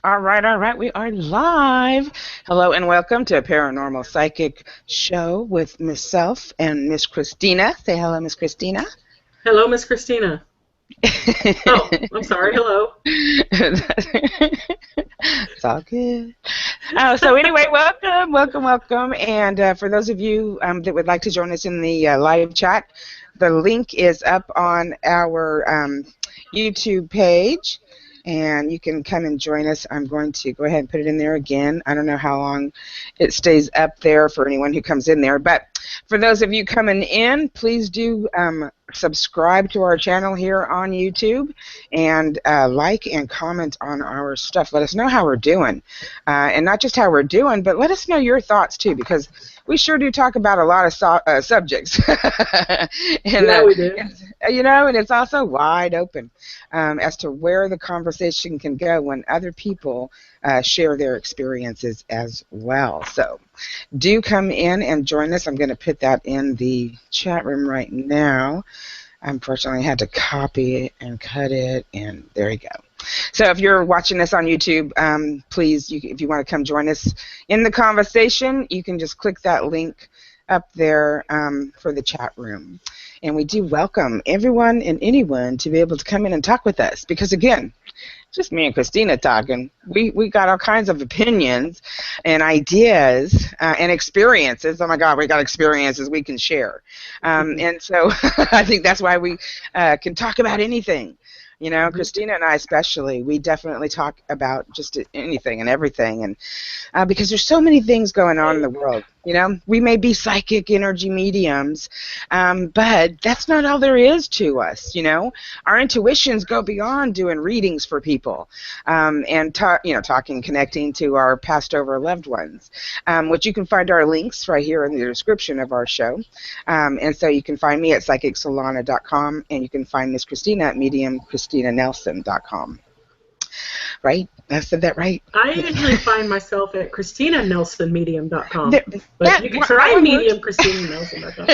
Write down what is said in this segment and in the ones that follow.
All right, we are live. Hello and welcome to a Paranormal Psychic Show with myself and Miss Christina. Say hello, Miss Christina. Hello, Miss Christina. Oh, I'm sorry. Hello. It's all good. So anyway, welcome. And for those of you that would like to join us in the live chat, the link is up on our YouTube page. And you can come and join us. I'm going to go ahead and put it in there again. I don't know how long it stays up there for anyone who comes in there. But for those of you coming in, please do subscribe to our channel here on YouTube and like and comment on our stuff. Let us know how we're doing. And not just how we're doing, but let us know your thoughts too, because we sure do talk about a lot of subjects. And, Yeah, we do. and it's also wide open as to where the conversation can go when other people share their experiences as well. So do come in and join us. I'm going to put that in the chat room right now. Unfortunately, I had to copy it and cut it, and there you go. So if you're watching this on YouTube, please, if you want to come join us in the conversation, you can just click that link up there for the chat room. And we do welcome everyone and anyone to be able to come in and talk with us because, again, just me and Christina talking. We got all kinds of opinions and ideas and experiences. Oh my God, we got experiences we can share. And so I think that's why we can talk about anything. You know, Christina and I especially, we definitely talk about just anything and everything. And because there's so many things going on in the world. You know, we may be psychic energy mediums, but that's not all there is to us. You know, our intuitions go beyond doing readings for people and talking, connecting to our passed over loved ones, which you can find our links right here in the description of our show. And so you can find me at psychicsolana.com, and you can find Miss Christina at mediumchristinanelson.com. Right? I said that right? I usually find myself at ChristinaNelsonMedium.com. But you can that try one MediumChristinaNelson.com.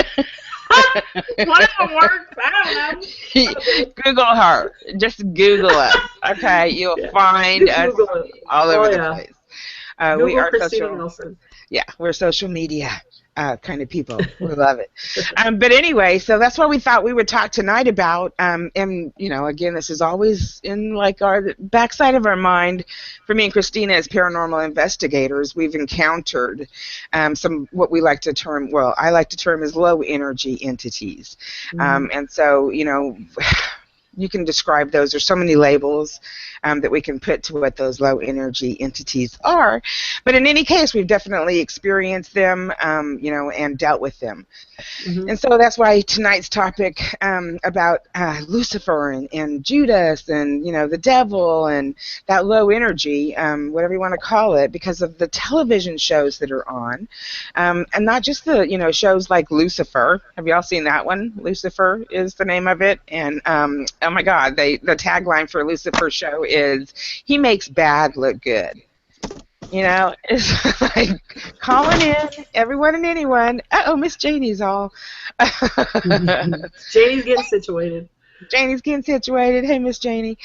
One of them works. I don't know. Google her. Just Google us. Okay, you'll find us all over the place. Google We are Christina Nelson. Yeah, we're social media kind of people. We love it. But anyway, so that's what we thought we would talk tonight about. And, again, this is always in like our backside of our mind. For me and Christina as paranormal investigators, we've encountered some what we like to term, well, I like to term as low energy entities. And so, you can describe those. There's so many labels that we can put to what those low energy entities are. But in any case, we've definitely experienced them, and dealt with them. And so that's why tonight's topic about Lucifer and Judas and, the devil and that low energy, whatever you want to call it, because of the television shows that are on. And not just the, shows like Lucifer. Have y'all seen that one? Lucifer is the name of it. And oh my God, the tagline for Lucifer's show is, he makes bad look good. It's like calling in everyone and anyone. Miss Janie's all. Janie's getting situated. Janie's getting situated. Hey, Miss Janie.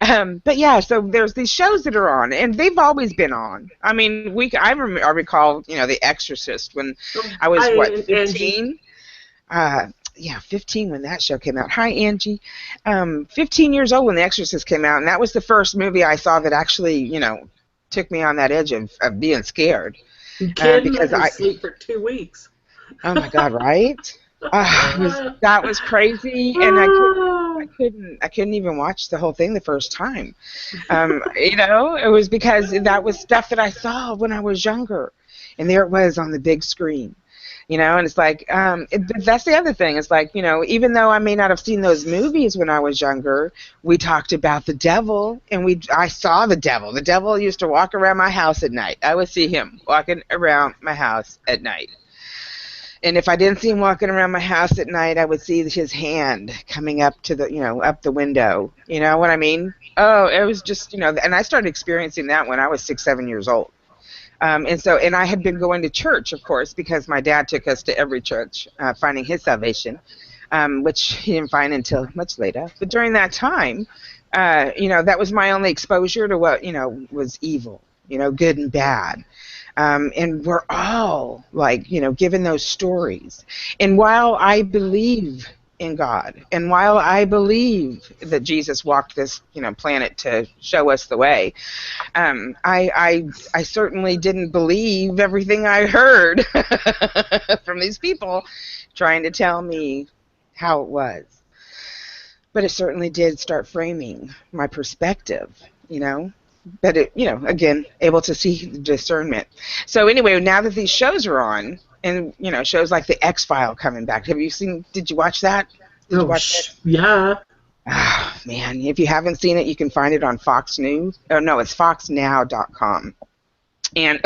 But yeah, so there's these shows that are on, and they've always been on. I mean, I recall, The Exorcist when I was 15. 15 when that show came out. Hi, Angie. 15 years old when The Exorcist came out, and that was the first movie I saw that actually, took me on that edge of being scared. Because I sleep for 2 weeks. Oh my God, right? That was crazy, and I couldn't even watch the whole thing the first time. It was because that was stuff that I saw when I was younger, and there it was on the big screen. And it's like, that's the other thing. It's like, even though I may not have seen those movies when I was younger, we talked about the devil, and I saw the devil. The devil used to walk around my house at night. I would see him walking around my house at night. And if I didn't see him walking around my house at night, I would see his hand coming up to the, up the window. You know what I mean? Oh, it was just, and I started experiencing that when I was 6, 7 years old. And I had been going to church, of course, because my dad took us to every church, finding his salvation, which he didn't find until much later. But during that time, That was my only exposure to what, was evil, good and bad. And we're all like, given those stories. And while I believe in God, and while I believe that Jesus walked this, planet to show us the way, I certainly didn't believe everything I heard from these people trying to tell me how it was. But it certainly did start framing my perspective, But again, able to see the discernment. So anyway, now that these shows are on, and shows like the XFile coming back. Did you watch that? Did you watch it? Yeah. Oh, man, if you haven't seen it, you can find it on Fox News. Oh no, it's foxnow.com. And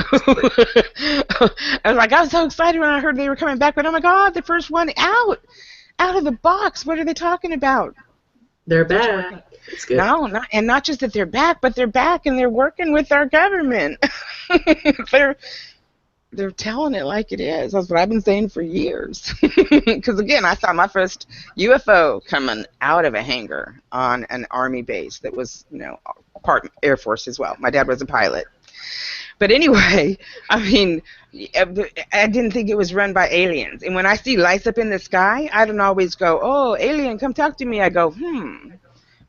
I was so excited when I heard they were coming back, but oh my God, the first one out of the box. What are they talking about? They're back. It's good. No, not just that they're back, but they're back and they're working with our government. They're telling it like it is. That's what I've been saying for years. Because again, I saw my first UFO coming out of a hangar on an Army base that was, part Air Force as well. My dad was a pilot. But anyway, I mean, I didn't think it was run by aliens. And when I see lights up in the sky, I don't always go, "Oh, alien, come talk to me." I go,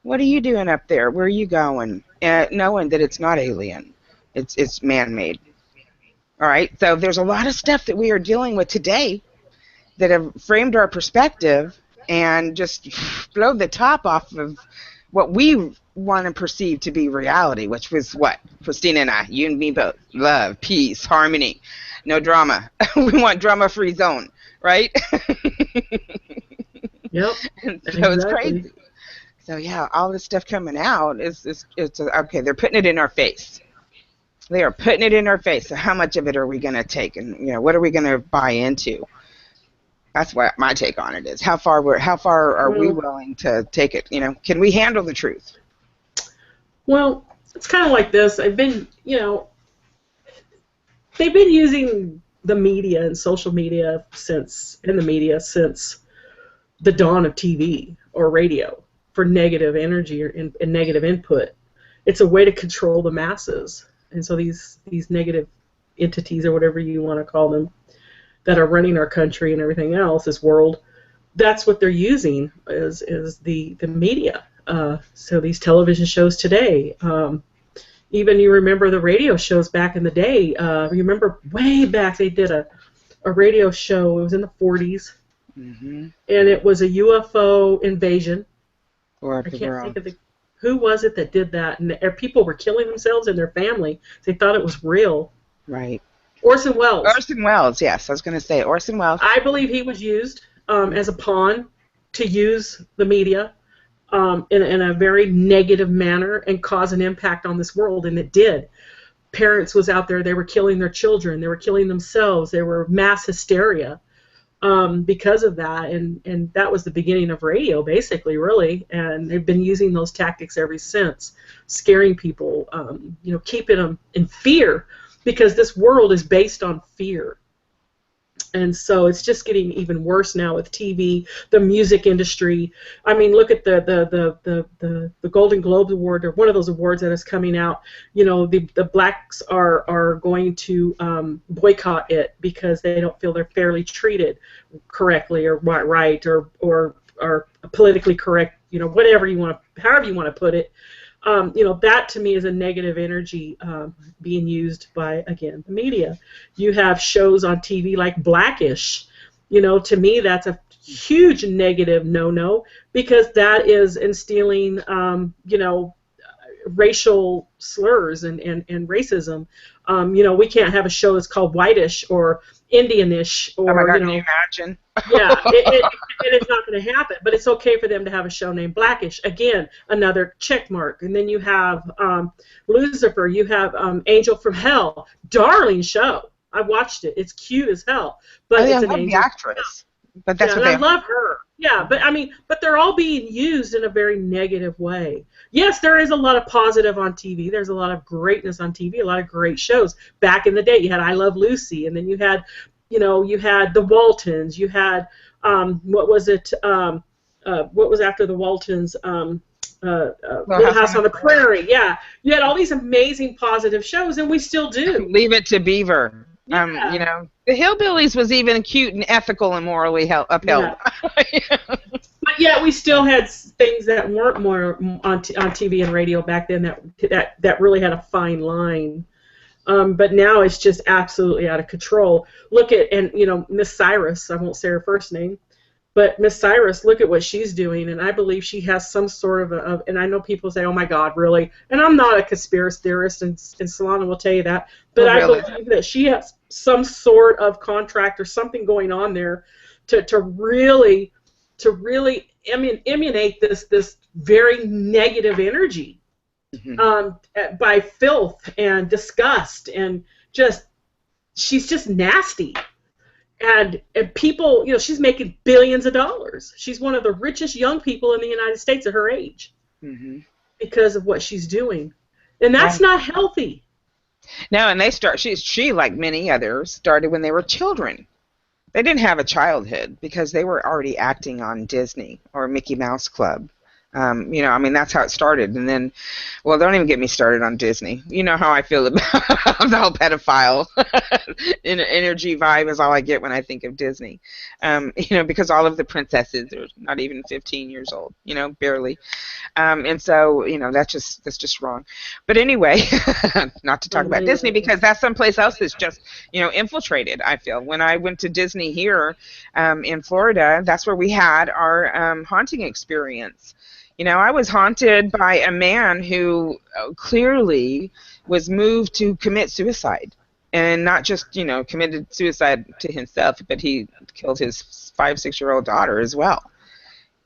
what are you doing up there? Where are you going? Knowing that it's not alien. It's man-made. All right? So there's a lot of stuff that we are dealing with today that have framed our perspective and just blow the top off of what we want to perceive to be reality, which was what? Christina and I, you and me both. Love, peace, harmony, no drama. We want drama-free zone, right? Yep. And so it's crazy. So yeah, all this stuff coming out it's okay. They're putting it in our face. They are putting it in our face. So how much of it are we going to take, and what are we going to buy into? That's what my take on it is. How far are we willing to take it? Can we handle the truth? Well, it's kind of like this. They've been using the media and social media since the dawn of TV or radio for negative energy and negative input. It's a way to control the masses. And so these negative entities, or whatever you want to call them, that are running our country and everything else, this world, that's what they're using is the media. So these television shows today, even you remember the radio shows back in the day. Remember way back they did a radio show. It was in the 40s, and it was a UFO invasion. Or I can't think of who was it that did that, and people were killing themselves and their family. They thought it was real. Right. Orson Welles. Orson Welles, yes. I was going to say Orson Welles. I believe he was used as a pawn to use the media in a very negative manner and cause an impact on this world, and it did. Parents was out there, they were killing their children, they were killing themselves, they were mass hysteria because of that, and that was the beginning of radio, basically, really, and they've been using those tactics ever since, scaring people, keeping them in fear, because this world is based on fear. And so it's just getting even worse now with TV, the music industry. I mean, look at the Golden Globe Award, or one of those awards that is coming out. The blacks are going to boycott it because they don't feel they're fairly treated correctly or right or politically correct. Whatever you want, however you want to put it. That to me is a negative energy being used by, again, the media. You have shows on TV like Blackish. To me that's a huge negative no-no, because that is instilling, racial slurs and racism. We can't have a show that's called Whitish or Indianish or, oh my God, can you imagine? Yeah, it's not going to happen. But it's okay for them to have a show named Blackish. Again, another check mark. And then you have Lucifer. You have Angel from Hell. Darling show. I watched it. It's cute as hell. But it's an angel. The actress. But that's what I love her. Yeah, but they're all being used in a very negative way. Yes, there is a lot of positive on TV. There's a lot of greatness on TV, a lot of great shows. Back in the day, you had I Love Lucy, and then you had, you had the Waltons. You had what was it? What was after the Waltons? Little Little House on House the on the Prairie. Prairie. Yeah, you had all these amazing positive shows, and we still do. Leave It to Beaver. You Yeah, know, the Hillbillies was even cute and ethical and morally yeah. upheld. But yet we still had things that weren't more on TV and radio back then that really had a fine line. But now it's just absolutely out of control. Look at, and Miss Cyrus, I won't say her first name, but Miss Cyrus, look at what she's doing, and I believe she has some sort of and I know people say, oh my God, really? And I'm not a conspiracy theorist, and Solana will tell you that, but Oh, I really? believe that she has some sort of contract or something going on there to really emanate this very negative energy, Hmm. by filth and disgust, and just she's just nasty. And people, she's making billions of dollars. She's one of the richest young people in the United States at her age Hmm. because of what she's doing. And that's Right. not healthy. No, and she like many others started when they were children. They didn't have a childhood because they were already acting on Disney or Mickey Mouse Club. I mean, that's how it started. And then, well, don't even get me started on Disney. You know how I feel about the whole pedophile energy vibe is all I get when I think of Disney. Because all of the princesses are not even 15 years old, barely. And so, that's just wrong. But anyway, not to talk about Disney because that's someplace else that's just, infiltrated, I feel. When I went to Disney here in Florida, that's where we had our haunting experience. I was haunted by a man who clearly was moved to commit suicide. And not just, committed suicide to himself, but he killed his 5, 6-year-old daughter as well.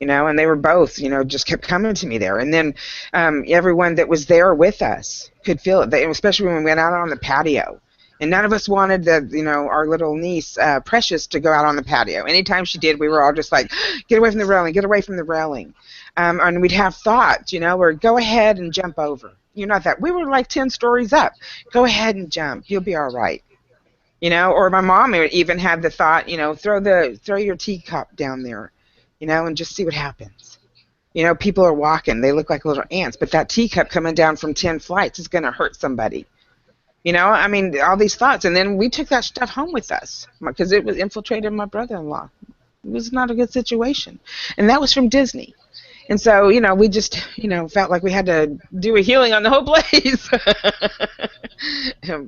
And they were both, just kept coming to me there. And then everyone that was there with us could feel it, especially when we went out on the patio. And none of us wanted our little niece, Precious, to go out on the patio. Anytime she did, we were all just like, get away from the railing, get away from the railing. And we'd have thoughts, or go ahead and jump over. Not that. We were like 10 stories up. Go ahead and jump. You'll be all right. Or my mom even had the thought, throw your teacup down there, and just see what happens. People are walking. They look like little ants, but that teacup coming down from 10 flights is going to hurt somebody. I mean, all these thoughts. And then we took that stuff home with us because it was infiltrated my brother-in-law. It was not a good situation. And that was from Disney. And so, we just, felt like we had to do a healing on the whole place.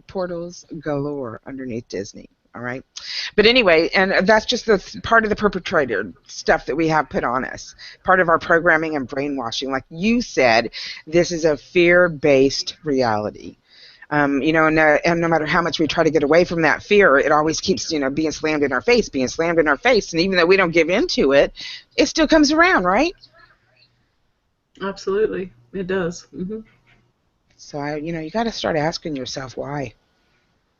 Portals galore underneath Disney. All right. But anyway, and that's just the part of the perpetrator stuff that we have put on us. Part of our programming and brainwashing. Like you said, this is a fear-based reality. And no matter how much we try to get away from that fear, it always keeps, being slammed in our face, And even though we don't give into it, it still comes around, right? Absolutely, it does. Mm-hmm. So you got to start asking yourself why.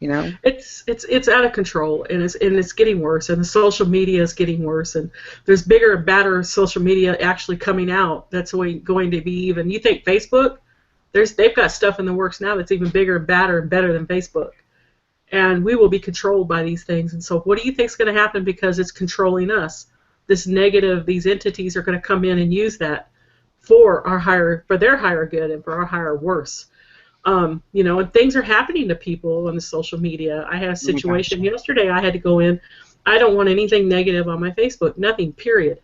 It's out of control, and it's getting worse, and the social media is getting worse, and there's bigger and badder social media actually coming out. That's going to be even. You think Facebook? They've got stuff in the works now that's even bigger and badder and better than Facebook, and we will be controlled by these things. And so, what do you think is going to happen because it's controlling us? These entities are going to come in and use that for their higher good and for our higher worse. And things are happening to people on the social media. I had a situation yesterday. I had to go in. I don't want anything negative on my Facebook. Nothing, period.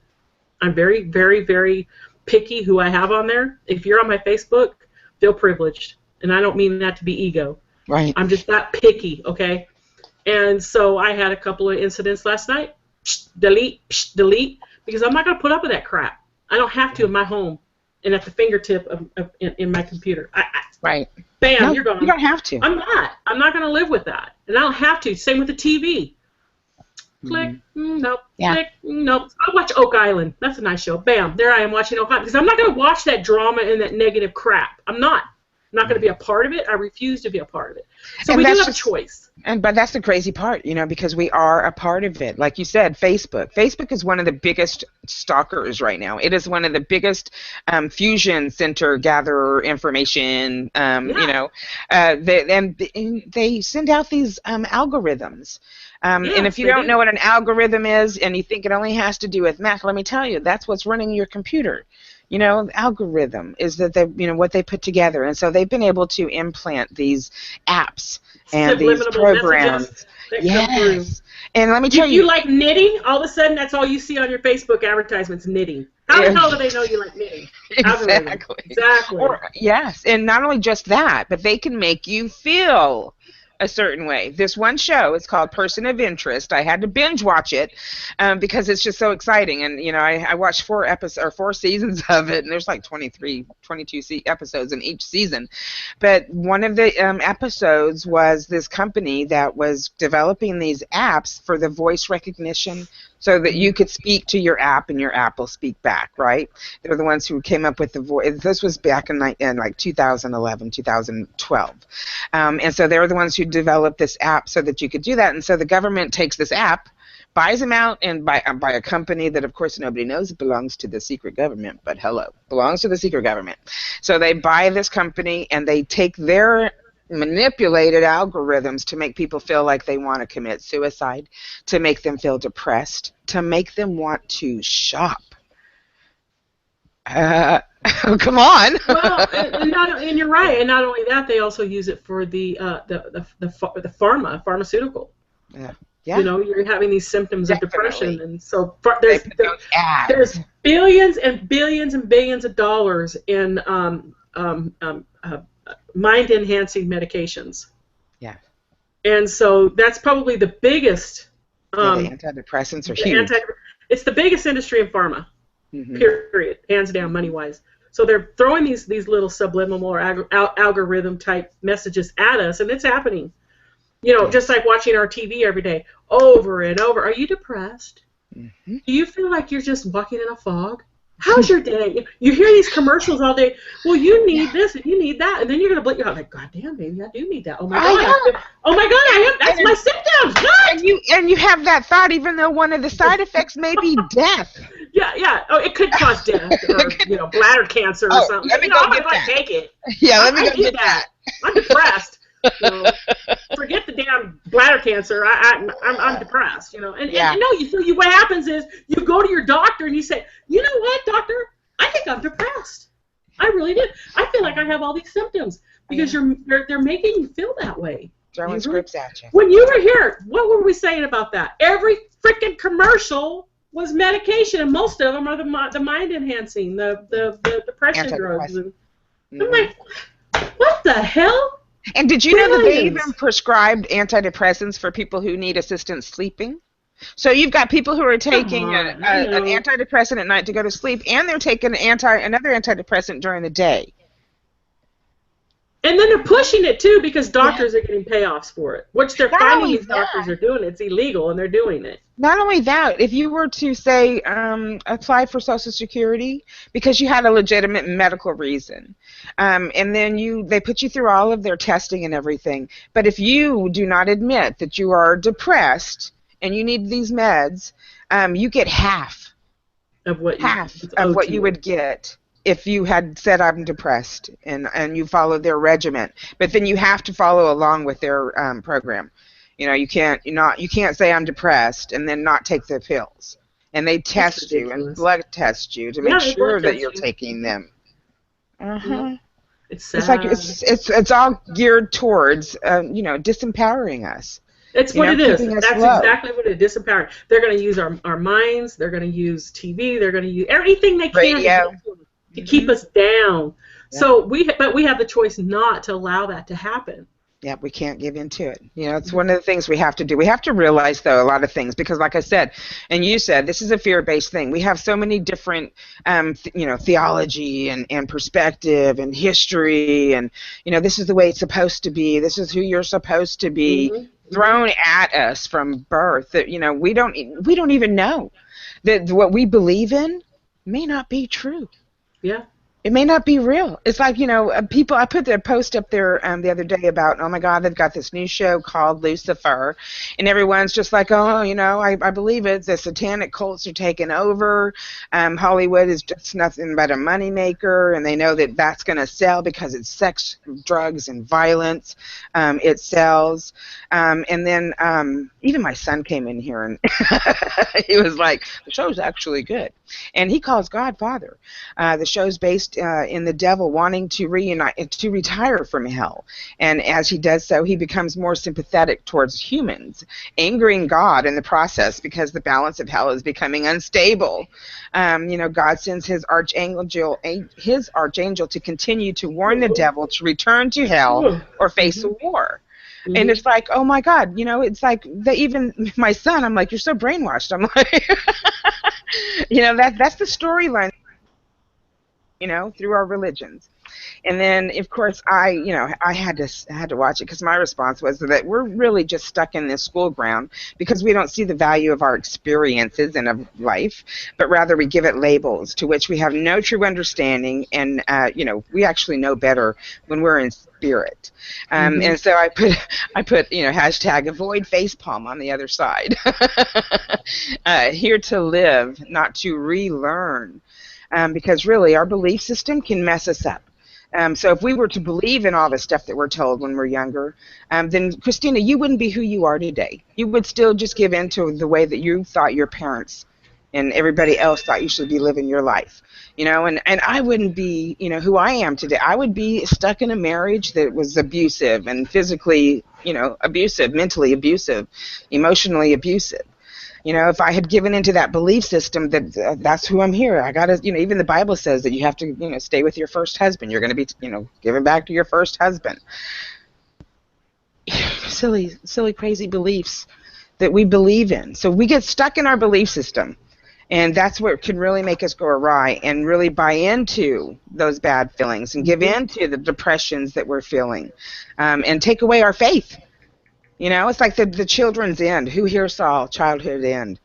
I'm very, very, very picky who I have on there. If you're on my Facebook, feel privileged. And I don't mean that to be ego. Right. I'm just that picky, okay? And so I had a couple of incidents last night. Delete, because I'm not going to put up with that crap. I don't have to in my home and at the fingertip in my computer. Right. Bam, No, you're gone. You don't have to. I'm not going to live with that. And I don't have to. Same with the TV. Click, nope. Yeah. Click, nope. I watch Oak Island. That's a nice show. Bam, there I am watching Oak Island. Because I'm not going to watch that drama and that negative crap. I'm not going to be a part of it. I refuse to be a part of it. So we do have a choice. But that's the crazy part, because we are a part of it. Like you said, Facebook. Facebook is one of the biggest stalkers right now. It is one of the biggest fusion center gatherer information. They send out these algorithms. And if you don't know what an algorithm is and you think it only has to do with math, let me tell you, that's what's running your computer. You know, algorithm is that they, you know, what they put together, and so they've been able to implant these apps and these Subliminal messages programs. that come through. Yes, and let me tell If you you, like knitting, all of a sudden that's all you see on your Facebook advertisements, knitting. How the hell do they know you like knitting? Algorithm. exactly. Exactly. Or yes, and not only just that, but they can make you feel a certain way. This one show is called Person of Interest. I had to binge watch it because it's just so exciting. And you know, I watched 4 episodes or 4 seasons of it, and there's like 23, 22 episodes in each season. But one of the episodes was this company that was developing these apps for the voice recognition so that you could speak to your app and your app will speak back, right? They were the ones who came up with the voice. This was back in like 2011, 2012. And so they were the ones who developed this app so that you could do that. And so the government takes this app, buys them out, and by a company that, of course, nobody knows belongs to the secret government, but hello, belongs to the secret government. So they buy this company, and they take their manipulated algorithms to make people feel like they want to commit suicide, to make them feel depressed, to make them want to shop. Come on. Well, and you're right. And not only that, they also use it for the pharmaceutical. Yeah. Yeah. You know, you're having these symptoms of depression, and so there's ads. billions and billions and billions of dollars in mind-enhancing medications. Yeah. And so that's probably the biggest. The antidepressants are huge. It's the biggest industry in pharma. Mm-hmm. Period, hands down, money-wise. So they're throwing these little subliminal or algorithm type messages at us, and it's happening. You know, just like watching our TV every day, over and over. Are you depressed? Mm-hmm. Do you feel like you're just walking in a fog? How's your day? You hear these commercials all day. Well, you need this and you need that, and then you're gonna blink. You're like, God damn, baby, I do need that. Oh my God! Oh my God! I am. That's my symptoms. God! And you have that thought, even though one of the side effects may be death. Yeah. Oh, it could cause death, or bladder cancer or something. Let me go get that. Take it. Yeah, let me go get that. I'm depressed. Forget the damn bladder cancer. I'm depressed. And no, what happens is you go to your doctor and you say, you know what, doctor, I think I'm depressed. I really did. I feel like I have all these symptoms because they're making you feel that way. Throwing scripts at you. When you were here, what were we saying about that? Every freaking commercial was medication, and most of them are the mind enhancing, the depression drugs. And I'm like, what the hell? And did you know that they even prescribed antidepressants for people who need assistance sleeping? So you've got people who are taking an antidepressant at night to go to sleep, and they're taking another antidepressant during the day. And then they're pushing it too because doctors are getting payoffs for it, which they're finding these doctors are doing. It's illegal, and they're doing it. Not only that, if you were to say apply for Social Security because you had a legitimate medical reason, and then they put you through all of their testing and everything, but if you do not admit that you are depressed and you need these meds, you get half of what you would get if you had said I'm depressed and you followed their regimen. But then you have to follow along with their program. You can't say I'm depressed and then not take the pills. And they test you and blood test you to make sure that you're taking them. Uh-huh. It's sad. It's like it's all geared towards disempowering us. It's what it is. That's exactly what it is. Disempowering. They're going to use our minds. They're going to use TV. They're going to use everything they can to keep us down. Yeah. So we have the choice not to allow that to happen. Yeah, we can't give into it. It's one of the things we have to do. We have to realize, though, a lot of things, because like I said, and you said, this is a fear-based thing. We have so many different, theology and perspective and history, and, this is the way it's supposed to be. This is who you're supposed to be, thrown at us from birth. That we don't even know that what we believe in may not be true. Yeah. It may not be real. It's like, people, I put their post up there the other day about, oh my God, they've got this new show called Lucifer. And everyone's just like, oh, I believe it. The satanic cults are taking over. Hollywood is just nothing but a moneymaker. And they know that that's going to sell because it's sex, drugs, and violence. It sells. And then even my son came in here and he was like, the show's actually good. And he calls God Father. The show's based in the devil wanting to retire from hell, and as he does so, he becomes more sympathetic towards humans, angering God in the process because the balance of hell is becoming unstable. God sends his archangel to continue to warn the devil to return to hell or face a war. And it's like, oh my God, it's like even my son, I'm like, you're so brainwashed. I'm like, that's the storyline, through our religions. And then, of course, I had to watch it because my response was that we're really just stuck in this school ground because we don't see the value of our experiences and of life, but rather we give it labels to which we have no true understanding, and we actually know better when we're in spirit. And so I put hashtag avoid facepalm on the other side. Here to live, not to relearn. Because really our belief system can mess us up. So if we were to believe in all the stuff that we're told when we're younger, then Christina, you wouldn't be who you are today. You would still just give in to the way that you thought your parents and everybody else thought you should be living your life. And I wouldn't be, who I am today. I would be stuck in a marriage that was abusive and physically, abusive, mentally abusive, emotionally abusive. If I had given into that belief system that that's who I'm here, I gotta, even the Bible says that you have to, stay with your first husband. You're going to be, given back to your first husband. Silly, crazy beliefs that we believe in. So we get stuck in our belief system, and that's what can really make us go awry and really buy into those bad feelings and give in to the depressions that we're feeling, and take away our faith. It's like the children's end. Who here saw Childhood End?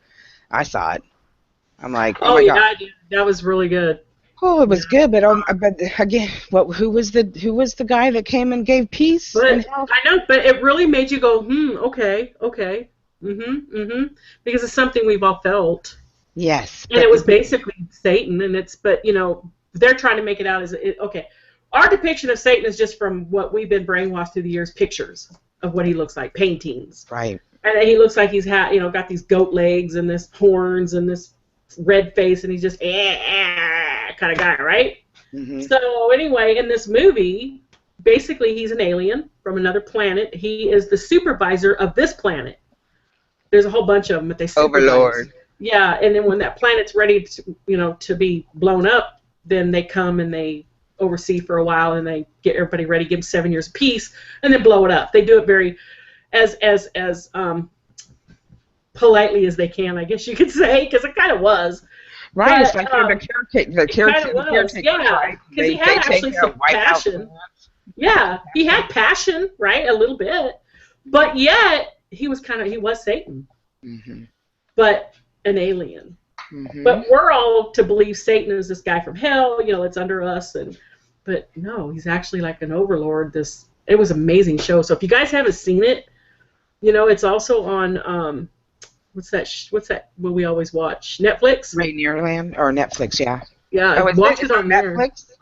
I saw it. I'm like, oh my God. I did. That was really good. Oh, it was good, but again, who was the guy that came and gave peace? But I know, but it really made you go, okay, because it's something we've all felt. Yes. And it was basically Satan, and they're trying to make it out as okay. Our depiction of Satan is just from what we've been brainwashed through the years, pictures of what he looks like, paintings. Right. And then he looks like he's got these goat legs and this horns and this red face, and he's just kind of guy, right? So anyway, in this movie, basically he's an alien from another planet. He is the supervisor of this planet. There's a whole bunch of them, but they supervise. Overlord. Yeah, and then when that planet's ready to be blown up, then they come and they oversee for a while, and they get everybody ready, give them 7 years of peace, and then blow it up. They do it very as politely as they can, I guess you could say, because it kind of was. Right, it's like the caretaker, yeah, right? Because he had actually some passion. Yeah, he had passion, right, a little bit, but yet he was Satan, but an alien. But we're all to believe Satan is this guy from hell, it's under us, but no, he's actually like an overlord. It was an amazing show. So if you guys haven't seen it, it's also on what's that what we always watch? Netflix? Rainierland or Netflix, yeah. Yeah, watch it on Netflix.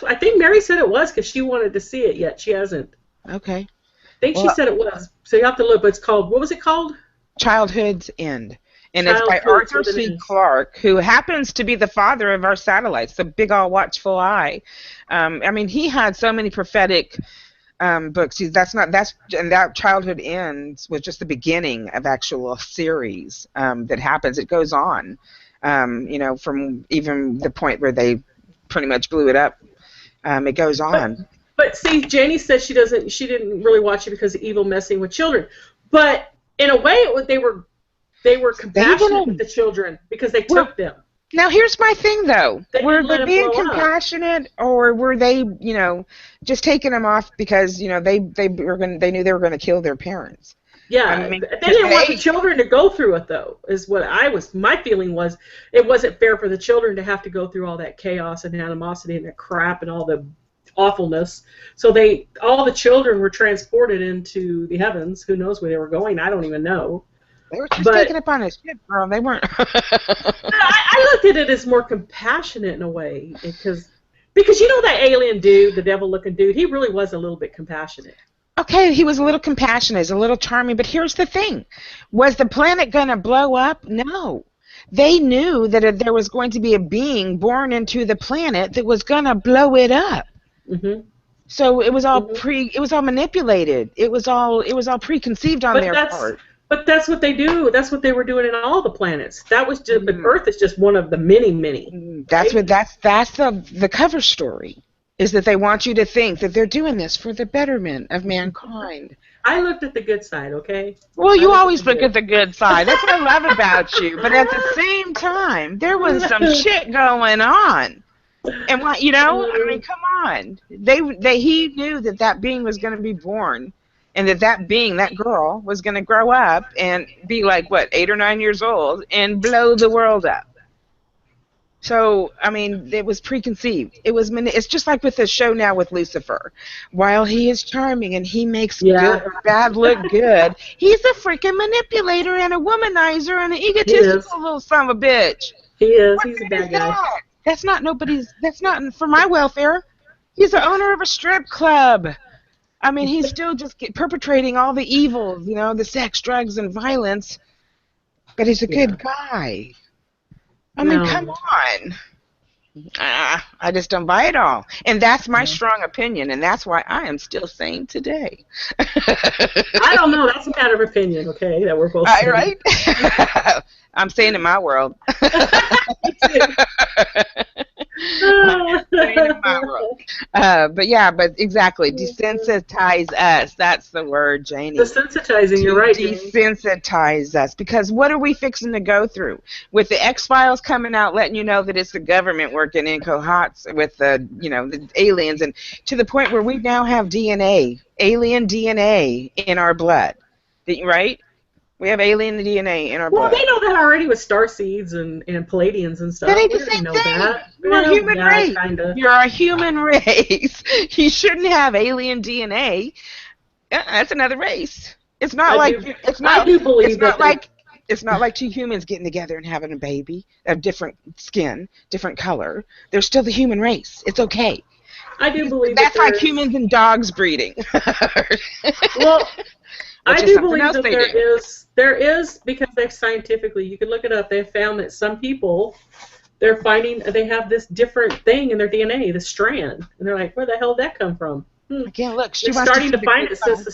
I think Mary said it was because she wanted to see it yet. She hasn't. Okay. I think she said it was. So you have to look. But it's called. What was it called? Childhood's End. And it's by Arthur C. Clarke, who happens to be the father of our satellites, the big, all watchful eye. He had so many prophetic books. That Childhood Ends was just the beginning of actual series that happens. It goes on, from even the point where they pretty much blew it up. It goes on. But see, Janie said she didn't really watch it because of evil messing with children. But in a way, they were compassionate with the children because they took them. Now here's my thing though. Were they being compassionate, or were they, just taking them off because, they knew they were going to kill their parents? Yeah, I mean, they didn't want the today children to go through it, though. Is what my feeling was. It wasn't fair for the children to have to go through all that chaos and animosity and the crap and all the awfulness. So all the children were transported into the heavens. Who knows where they were going? I don't even know. they were just taking But up on his ship, girl. They weren't. I looked at it as more compassionate in a way because you know that alien dude, the devil-looking dude, he really was a little bit compassionate. Okay, he was a little compassionate, he's a little charming, but here's the thing. Was the planet going to blow up? No. They knew that there was going to be a being born into the planet that was going to blow it up. Mhm. So Mhm. it was all manipulated. It was all preconceived on But their that's part. but that's what they do. That's what they were doing in all the planets. That was just, but Mm, Earth is just one of the many, many, That's right? what that's the cover story. Is that they want you to think that they're doing this for the betterment of mankind. I looked at the good side, okay? Well, I you looked at the always look good. at the good side. That's what I love about you. But at the same time, there was some shit going on. And what, I mean, come on. He knew that being was going to be born, and that being, that girl, was going to grow up and be like, what, 8 or 9 years old, and blow the world up. So, I mean, it was preconceived. It's just like with the show now with Lucifer. While he is charming and he makes good Yeah, or bad look good, he's a freaking manipulator and a womanizer and an he is. egotistical little son of a bitch. He is. What He's a good is bad guy. that? That's not for my welfare. He's the owner of a strip club. I mean, he's still just perpetrating all the evils, the sex, drugs, and violence, but he's a Yeah. good guy. I mean, come No. on. I just don't buy it all. And that's my No. strong opinion, and that's why I am still sane today. I don't know. That's a matter of opinion, okay? That we're both saying. Right? I'm sane in my world. Me too. I'm sane in my world. But exactly, desensitize us. That's the word, Janie. Desensitizing. You're To right, Jane. desensitize us, because what are we fixing to go through with the X-Files coming out, letting you know that it's the government working in cohorts with the aliens, and to the point where we now have alien DNA in our blood, right? We have alien DNA in our Well, they blood. know that already with star seeds and Palladians and That stuff. ain't We the already same know thing. that. You're a Well, human yeah, race. kind of. You're a human race. You shouldn't have alien DNA. That's another race. It's not I like do. it's I not do it's believe that not they. like it's not like two humans getting together and having a baby of different skin, different color. They're still the human race. It's okay. I do believe that That's like there is. humans and dogs breeding, Well, I which is do something believe else that they do. there is because they scientifically, you can look it up. They have found that some people they're finding they have this different thing in their DNA, the strand, and they're like, where the hell did that come from? Again, look, she They're wants to starting see to the find good it since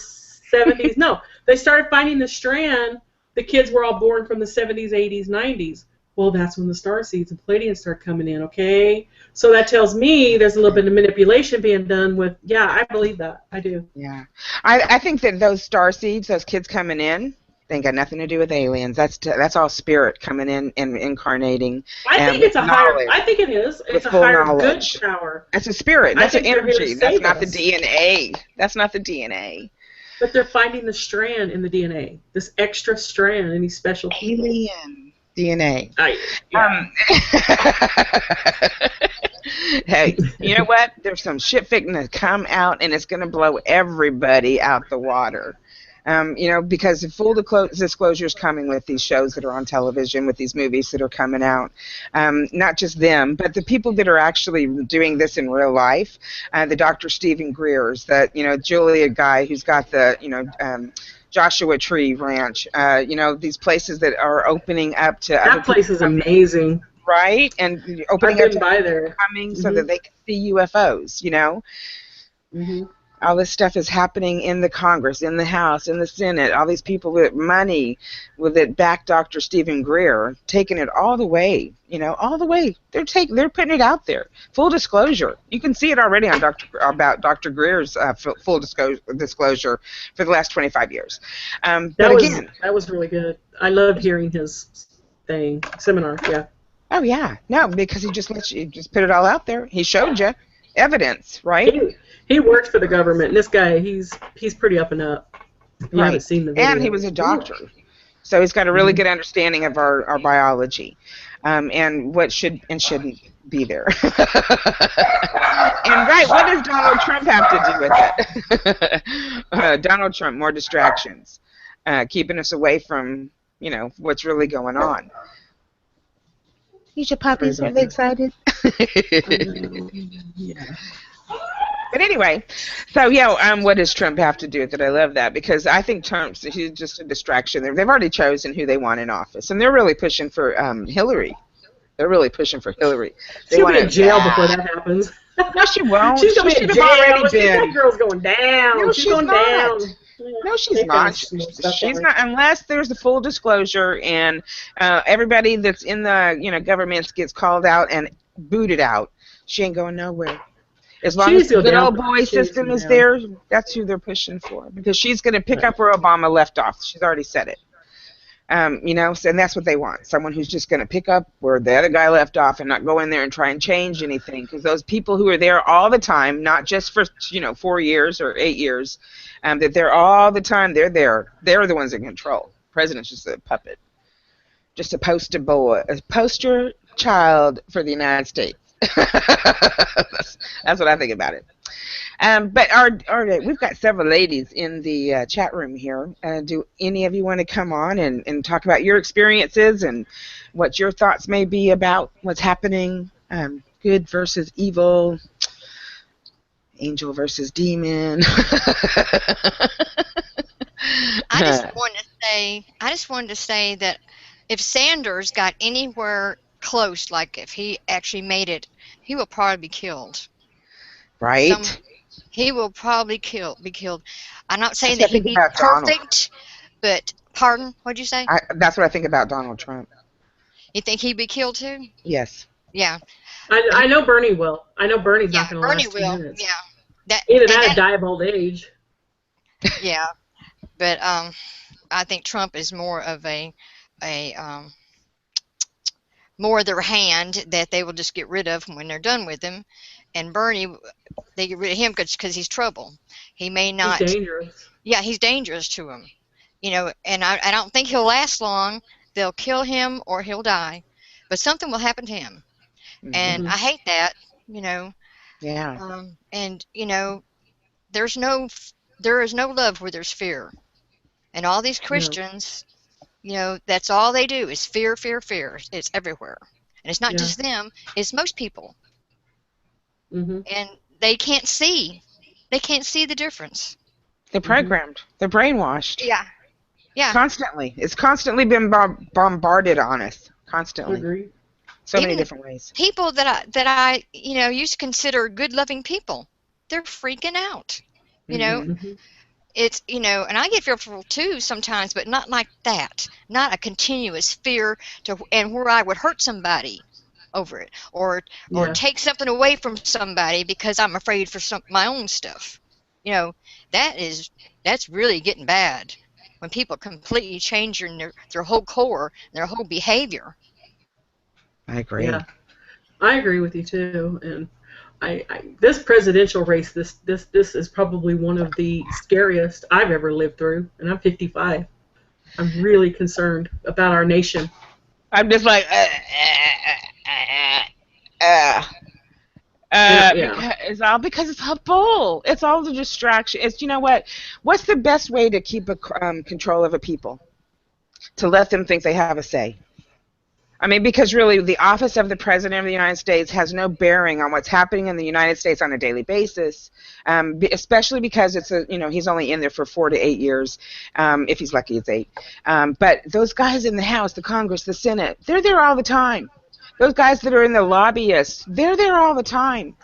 side. the 70s. No, they started finding the strand. The kids were all born from the 70s, 80s, 90s. Well, that's when the star seeds and Palladians start coming in, okay? So that tells me there's a little bit of manipulation being done with, yeah, I believe that. I do. Yeah, I think that those star seeds, those kids coming in, they ain't got nothing to do with aliens. That's all spirit coming in and incarnating, I and think it's with a higher, knowledge, I think it is. with It's a full higher good knowledge. power. That's a spirit. I That's an think they're here to energy. That's save not the us. DNA. That's not the DNA. But they're finding the strand in the DNA, this extra strand in these special people. Alien DNA. Yeah. Um, hey, you know what? There's some shit fixing to come out, and it's going to blow everybody out the water. Because the full disclosure is coming with these shows that are on television, with these movies that are coming out. Not just them, but the people that are actually doing this in real life. The Dr. Stephen Greer's, Julia guy who's got Joshua Tree Ranch. These places that are opening up to other That people place is coming, amazing. right? And I've opening up been to by other people there. coming so that Mhm. they can see UFOs. Mhm. All this stuff is happening in the Congress, in the House, in the Senate. All these people with money that back Dr. Stephen Greer, taking it all the way, all the way. They're putting it out there. Full disclosure. You can see it already on about Dr. Greer's full disclosure for the last 25 years. But again, That was really good. I loved hearing his seminar. Yeah. oh yeah, no, because he just lets you just put it all out there. He showed you evidence, right? He he works for the government. And this guy, he's pretty up and up. You haven't Right. seen the And he video. was a Ooh. doctor. So he's got a really Mhm. good understanding of our biology, and what should and shouldn't be there. And right, what does Donald Trump have to do with it? Donald Trump, more distractions, keeping us away from, what's really going on. These your Sorry puppies? Are about they that. excited? Yeah. But anyway, so yeah, what does Trump have to do with it? I love that because I think he's just a distraction. They've already chosen who they want in office, and they're really pushing for Hillary. They're really pushing for Hillary. They She'll want be in to. jail before that happens. No, she won't. She's gonna She be in should have jail. already That been. girl's going down. No, She's she's going not. down. Yeah, No, she's they've got not. us more stuff on She's her. not unless there's a full disclosure and everybody that's in the governments gets called out and booted out. She ain't going nowhere. As She long as needs the to go good down old for boy she needs to system go is down. there, that's who they're pushing for because she's going to pick Right. up where Obama left off. She's already said it. And that's what they want. Someone who's just going to pick up where the other guy left off and not go in there and try and change anything. Because those people who are there all the time, not just for 4 years or 8 years, that they're all the time. They're there. They're the ones in control. President's just a puppet, just a poster boy, a poster child for the United States. That's what I think about it. But we've got several ladies in the chat room here. Do any of you want to come on and talk about your experiences and what your thoughts may be about what's happening? Good versus evil, angel versus demon. I just wanted to say that if Sanders got anywhere close, like if he actually made it, he will probably be killed. Some Right? he will probably be killed. I'm not saying That's that what I he'd think be about Donald. perfect, but pardon, what'd you say? That's what I think about Donald Trump. You think he'd be killed too? Yes. Yeah, but I know Bernie will. I know Bernie's yeah, not going to Bernie last 2 will. minutes. Yeah, that Either and that or that. die of old age. Yeah, but I think Trump is more of a more their hand that they will just get rid of when they're done with him. And Bernie, they get rid of him because he's trouble. He may He's not. dangerous. Yeah, he's dangerous to them. And I don't think he'll last long. They'll kill him or he'll die, but something will happen to him. Hmm. And Hmm. I hate that. You know, Yeah. and there's no there is no love where there's fear. And all these No. Christians, that's all they do is fear, fear, fear. It's everywhere. And it's not Yeah. just them, it's most people. Hmm. And they can't see. They can't see the difference. They're Hmm. programmed. They're brainwashed. Yeah. Yeah. Constantly. It's constantly been bombarded on us. Constantly. Agree. So many Even different ways. people that I used to consider good loving people, they're freaking out. You know, Hmm. Hmm. and I get fearful too sometimes, but not like that. Not a continuous fear and where I would hurt somebody over it or Yeah. take something away from somebody because I'm afraid for my own stuff. You know, that's really getting bad when people completely change their whole core, their whole behavior. I agree. Yeah. I agree with you too. And this presidential race, this is probably one of the scariest I've ever lived through. And I'm 55. I'm really concerned about our nation. I'm just like, uh, Yeah. because it's all bull. It's all the distraction. It's what? What's the best way to keep control of a people? To let them think they have a say. I mean, because really, the office of the President of the United States has no bearing on what's happening in the United States on a daily basis, especially because he's only in there for 4 to 8 years, if he's lucky, it's 8. But those guys in the House, the Congress, the Senate, they're there all the time. Those guys that are in the lobbyists, they're there all the time.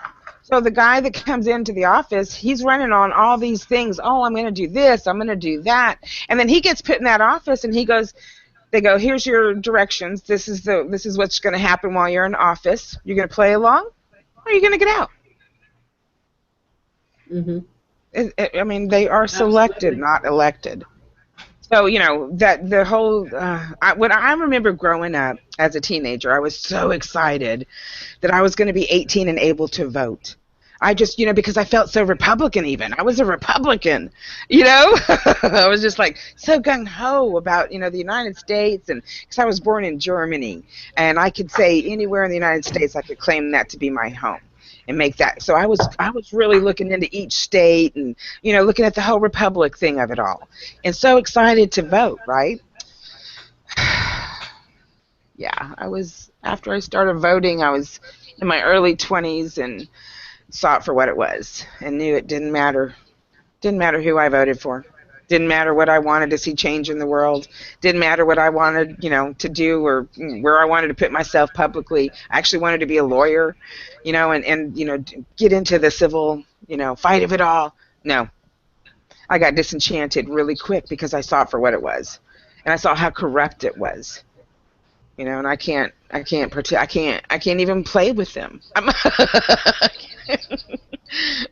So the guy that comes into the office, he's running on all these things. Oh, I'm going to do this. I'm going to do that. And then he gets put in that office, and they go, here's your directions. This is what's going to happen while you're in office. You're going to play along, or you're going to get out. Hmm. I mean, they are selected, Absolutely. not elected. So that the whole. When I remember growing up as a teenager, I was so excited that I was going to be 18 and able to vote. I just, because I felt so Republican even. I was a Republican, you know? I was just like so gung-ho about, the United States, and because I was born in Germany, and I could say anywhere in the United States I could claim that to be my home and make that. So I was really looking into each state and, looking at the whole republic thing of it all. And so excited to vote, right? Yeah, after I started voting, I was in my early 20s and saw it for what it was and knew it didn't matter. Didn't matter who I voted for. Didn't matter what I wanted to see change in the world. Didn't matter what I wanted, to do or where I wanted to put myself publicly. I actually wanted to be a lawyer, and get into the civil, fight of it all. No, I got disenchanted really quick because I saw it for what it was, and I saw how corrupt it was. And I can't even play with them.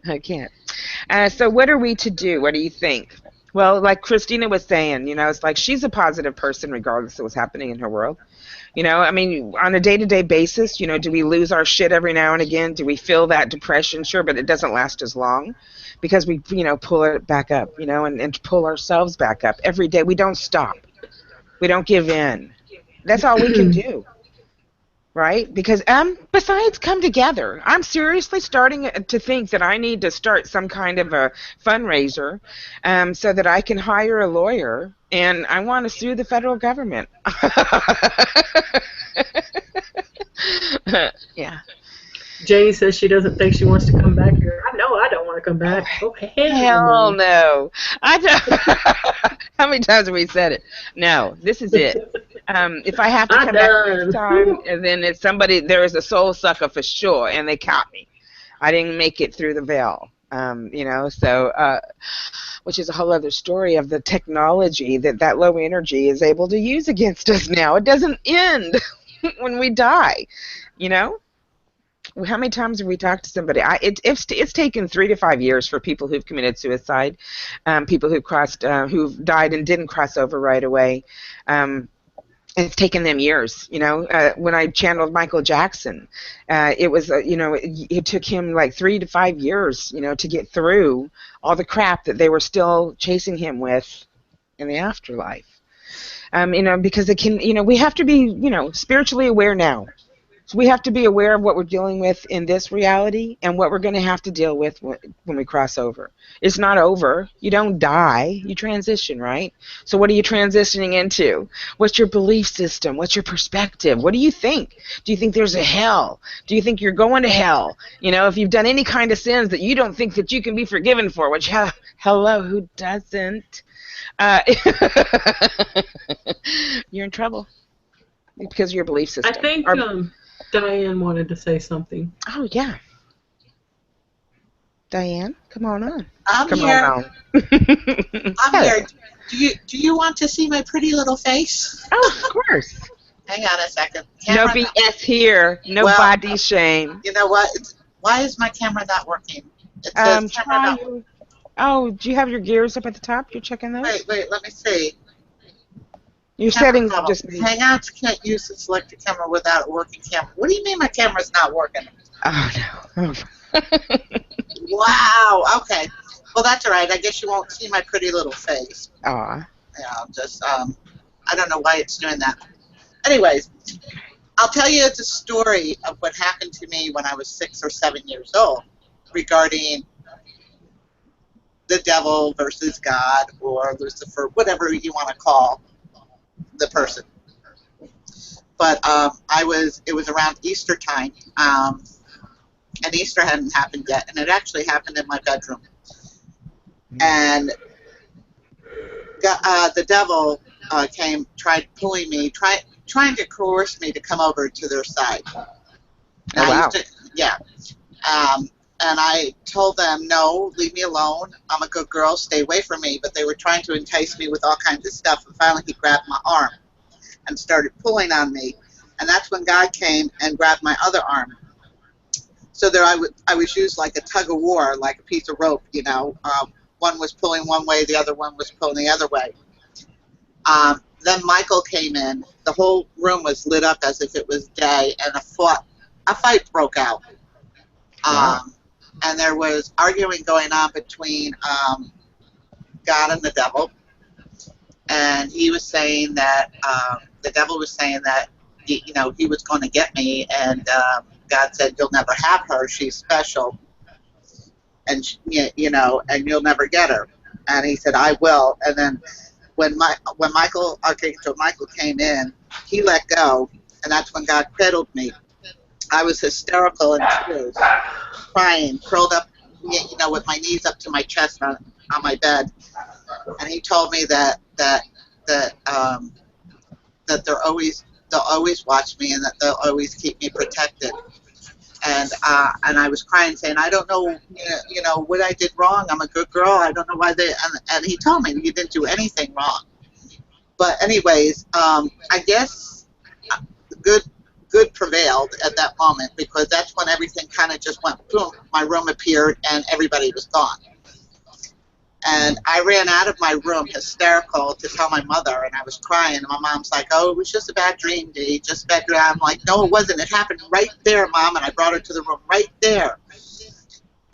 I can't. So what are we to do? What do you think? Well, like Christina was saying, it's like she's a positive person regardless of what's happening in her world. I mean, on a day-to-day basis, do we lose our shit every now and again? Do we feel that depression? Sure, but it doesn't last as long because we, pull it back up, and pull ourselves back up every day. We don't stop. We don't give in. That's all we can do. Right? Because besides come together. I'm seriously starting to think that I need to start some kind of a fundraiser so that I can hire a lawyer, and I want to sue the federal government. Yeah. Janie says she doesn't think she wants to come back here. I know I don't want to come back. Oh, hell no. I don't. How many times have we said it? No, this is it. If I have to come back next time, and then it's somebody, there is a soul sucker for sure, and they caught me. I didn't make it through the veil, so, which is a whole other story of the technology that low energy is able to use against us now. It doesn't end when we die, How many times have we talked to somebody? It's taken 3 to 5 years for people who've committed suicide, people who've died and didn't cross over right away. It's taken them years, when I channeled Michael Jackson, it was, it took him like 3 to 5 years, to get through all the crap that they were still chasing him with in the afterlife. Because it can, we have to be, spiritually aware now. So we have to be aware of what we're dealing with in this reality and what we're going to have to deal with when we cross over. It's not over. You don't die. You transition, right? So what are you transitioning into? What's your belief system? What's your perspective? What do you think? Do you think there's a hell? Do you think you're going to hell? If you've done any kind of sins that you don't think that you can be forgiven for, which, hello, who doesn't? You're in trouble because of your belief system. I think Diane wanted to say something. Oh, yeah. Diane, come on on. I'm here. I'm here. Do you want to see my pretty little face? Oh, of course. Hang on a second. No BS here. No body shame. You know what? Why is my camera not working? It says camera not. Oh, do you have your gears up at the top? You're checking those? Wait. Let me see. Your settings just. Hangouts can't use the selected camera without a working camera. What do you mean my camera's not working? Oh, no. Wow. Okay. Well, that's all right. I guess you won't see my pretty little face. Aw. Yeah, I don't know why it's doing that. Anyways, I'll tell you the story of what happened to me when I was 6 or 7 years old regarding the devil versus God or Lucifer, whatever you want to call the person. But it was around Easter time, and Easter hadn't happened yet, and it actually happened in my bedroom. And the devil tried pulling me, trying to coerce me to come over to their side. And wow. And I told them, no, leave me alone. I'm a good girl. Stay away from me. But they were trying to entice me with all kinds of stuff. And finally, he grabbed my arm and started pulling on me. And that's when God came and grabbed my other arm. So there I was used like a tug of war, like a piece of rope, One was pulling one way, the other one was pulling the other way. Then Michael came in. The whole room was lit up as if it was day, and a fight broke out. Wow. and there was arguing going on between God and the devil, and he was saying that the devil was saying that he was going to get me, and God said, "You'll never have her. She's special, and and you'll never get her." And he said, "I will." And then when Archangel Michael came in, he let go, and that's when God cradled me. I was hysterical in tears, crying, curled up, with my knees up to my chest on my bed. And he told me that they'll always watch me, and that they'll always keep me protected. And I was crying, saying, "I don't know, what I did wrong. I'm a good girl. I don't know why they." And he told me, "You didn't do anything wrong." But anyways, I guess good prevailed at that moment, because that's when everything kind of just went boom. My room appeared, and everybody was gone. And I ran out of my room hysterical to tell my mother, and I was crying. And my mom's like, "Oh, it was just a bad dream, Dee, just a bad dream." I'm like, "No, it wasn't. It happened right there, Mom." And I brought her to the room right there.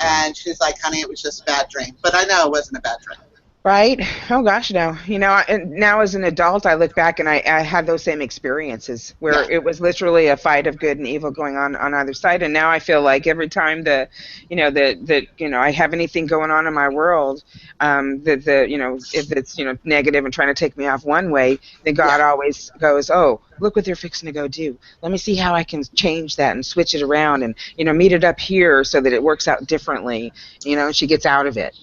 And she's like, "Honey, it was just a bad dream." But I know it wasn't a bad dream. Right? Oh gosh, no. And now as an adult, I look back and I had those same experiences where it was literally a fight of good and evil going on either side. And now I feel like every time I have anything going on in my world, if it's negative and trying to take me off one way, then God always goes, "Oh, look what they're fixing to go do. Let me see how I can change that and switch it around and meet it up here so that it works out differently." And she gets out of it.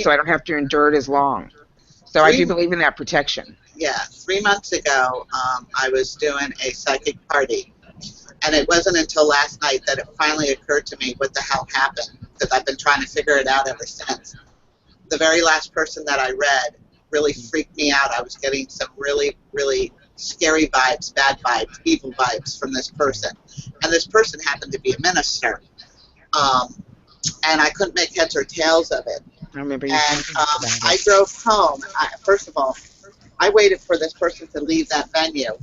So I don't have to endure it as long. So I do believe in that protection. Yeah, 3 months ago, I was doing a psychic party, and it wasn't until last night that it finally occurred to me what the hell happened, because I've been trying to figure it out ever since. The very last person that I read really freaked me out. I was getting some really, really scary vibes, bad vibes, evil vibes from this person. And this person happened to be a minister. And I couldn't make heads or tails of it. I remember you And talking about it. I drove home. First of all, I waited for this person to leave that venue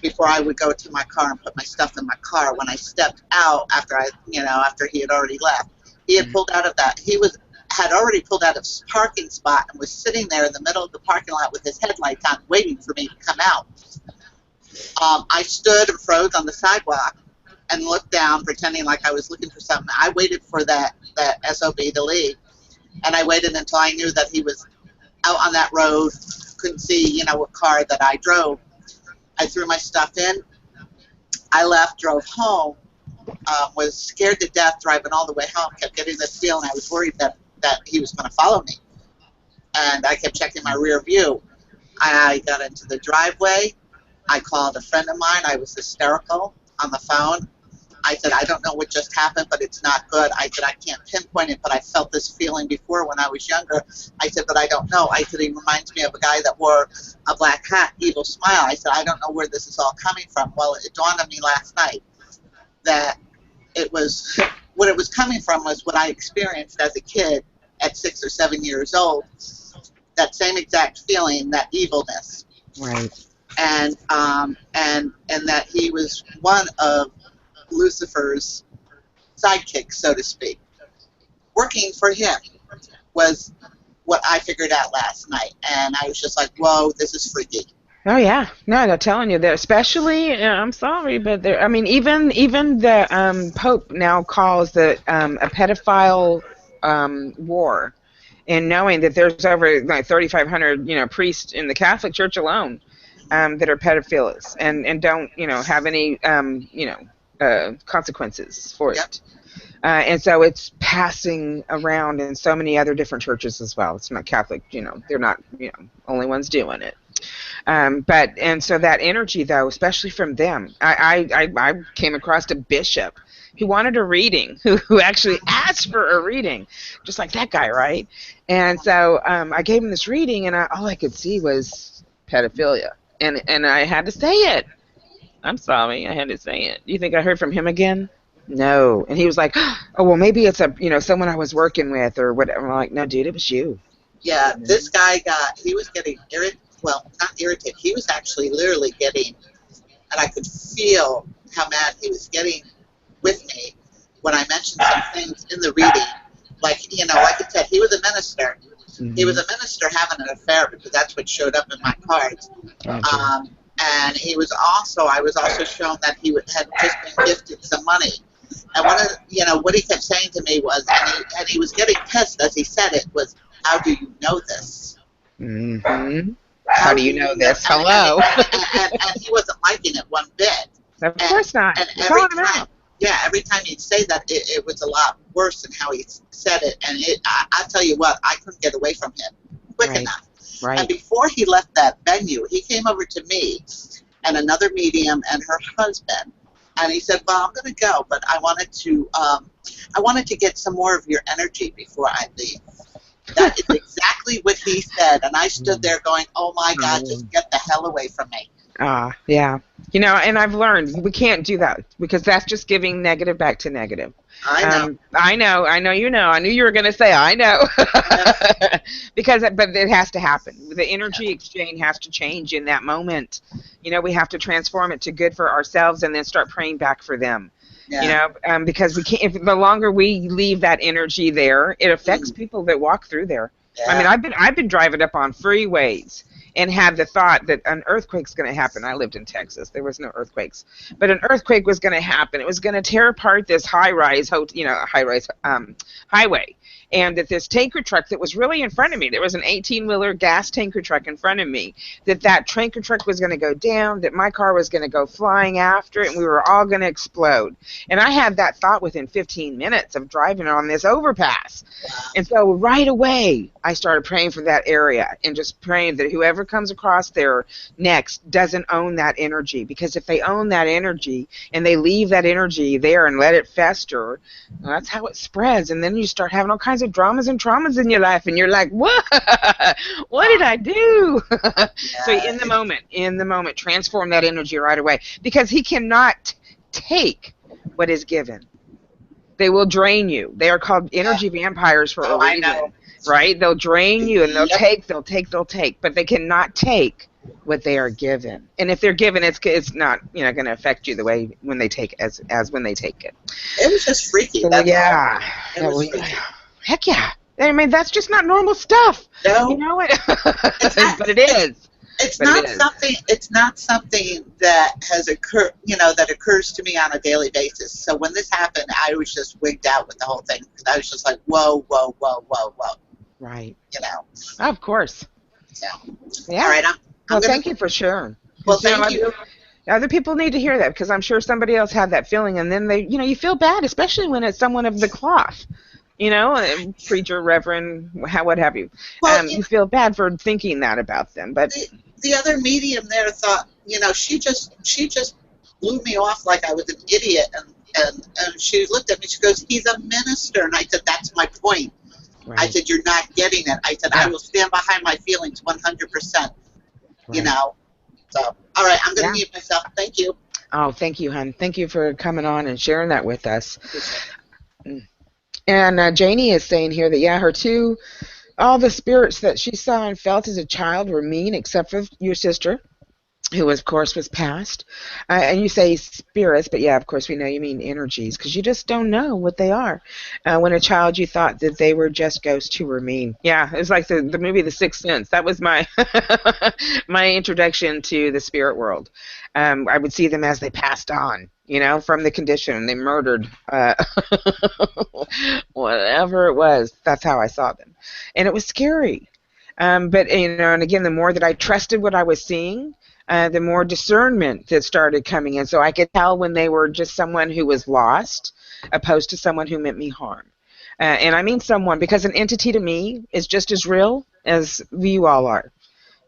before I would go to my car and put my stuff in my car. When I stepped out after he had already left, he had pulled out of that. Had already pulled out of his parking spot and was sitting there in the middle of the parking lot with his headlights on, waiting for me to come out. I stood and froze on the sidewalk and looked down, pretending like I was looking for something. I waited for that SOB to leave, and I waited until I knew that he was out on that road, couldn't see, what car that I drove. I threw my stuff in. I left, drove home, was scared to death driving all the way home, kept getting this feeling. I was worried that he was going to follow me. And I kept checking my rear view. I got into the driveway. I called a friend of mine. I was hysterical on the phone. I said, "I don't know what just happened, but it's not good." I said, "I can't pinpoint it, but I felt this feeling before when I was younger." I said, "But I don't know." I said, "He reminds me of a guy that wore a black hat, evil smile." I said, "I don't know where this is all coming from." Well, it dawned on me last night that what it was coming from was what I experienced as a kid at 6 or 7 years old. That same exact feeling, that evilness. Right. And that he was one of Lucifer's sidekicks, so to speak. Working for him was what I figured out last night, and I was just like, "Whoa, this is freaky." Oh yeah, no, I'm telling you that. Especially, I'm sorry, but even the Pope now calls the a pedophile war, and knowing that there's over like 3,500 priests in the Catholic Church alone that are pedophiles and don't have any consequences for it. And so it's passing around in so many other different churches as well. It's not Catholic, they're not only ones doing it. And so that energy, though, especially from them, I came across a bishop who wanted a reading, who actually asked for a reading, just like that guy, right? And so I gave him this reading, and all I could see was pedophilia, and I had to say it. I'm sorry, I had to say it. You think I heard from him again? No. And he was like, "Oh, well, maybe it's someone I was working with or whatever." I'm like, "No, dude, it was you." Yeah, this guy he was getting irritated. Well, not irritated. He was actually literally getting, and I could feel how mad he was getting with me. when I mentioned some things in the reading, like like I said, he was a minister. He was a minister having an affair because that's what showed up in my cards. And I was also shown that he had just been gifted some money. And what he kept saying to me was, and he was getting pissed as he said it, was, "How do you know this? Mm-hmm. How do you know this? And, Hello. and he wasn't liking it one bit. Of course not. And every time he'd say that, it was a lot worse than how he said it. And I tell you what, I couldn't get away from him quick enough. Right. And before he left that venue, he came over to me and another medium and her husband, and he said, "Well, I'm going to go, but I wanted to get some more of your energy before I leave." That is exactly what he said, and I stood there going, "Oh my God, just get the hell away from me." Yeah. And I've learned we can't do that because that's just giving negative back to negative. I know. I know you know. I knew you were going to say I know. But it has to happen. The energy exchange has to change in that moment. We have to transform it to good for ourselves and then start praying back for them. Yeah. Because we can't. If the longer we leave that energy there, it affects people that walk through there. Yeah. I mean, I've been driving up on freeways and had the thought that an earthquake's going to happen. I lived in Texas. There was no earthquakes. But an earthquake was going to happen. It was going to tear apart this high-rise highway. And that this tanker truck that was really in front of me, there was an 18-wheeler gas tanker truck in front of me, that tanker truck was going to go down, that my car was going to go flying after it, and we were all going to explode. And I had that thought within 15 minutes of driving on this overpass. And so right away, I started praying for that area and just praying that whoever comes across there next doesn't own that energy. Because if they own that energy and they leave that energy there and let it fester, well, that's how it spreads. And then you start having all kinds of dramas and traumas in your life, and you're like, what did I do? So in the moment, transform that energy right away, because he cannot take what is given. They will drain you. They are called energy vampires for a reason. I know. Right? They'll drain you, and they'll take, but they cannot take what they are given. And if they're given, it's not going to affect you the way when they take as when they take it. It was just freaky. So, yeah. Heck yeah. I mean, that's just not normal stuff. No. You know it? But it is. It's not something that has occurred, that occurs to me on a daily basis. So when this happened, I was just wigged out with the whole thing, because I was just like, whoa. Right. Of course. So. Yeah. All right. Thank you for sharing. Well, thank you. Other people need to hear that, because I'm sure somebody else had that feeling, and then they, you feel bad, especially when it's someone of the cloth. Preacher, reverend, what have you. Well, you feel bad for thinking that about them, but the other medium there thought, she just blew me off like I was an idiot, and she looked at me. She goes, "He's a minister," and I said, "That's my point." Right. I said, "You're not getting it." I said, "I will stand behind my feelings 100%." Right. So, all right, I'm going to mute myself. Thank you. Oh, thank you, hon. Thank you for coming on and sharing that with us. And Janie is saying here that, all the spirits that she saw and felt as a child were mean, except for your sister, who, of course, was passed. And you say spirits, but, of course, we know you mean energies, because you just don't know what they are. When a child, you thought that they were just ghosts who were mean. Yeah, it was like the movie The Sixth Sense. That was my my introduction to the spirit world. I would see them as they passed on, from the condition. They murdered whatever it was. That's how I saw them. And it was scary. But, and again, the more that I trusted what I was seeing, the more discernment that started coming in. So I could tell when they were just someone who was lost, opposed to someone who meant me harm. And I mean someone, because an entity to me is just as real as you all are.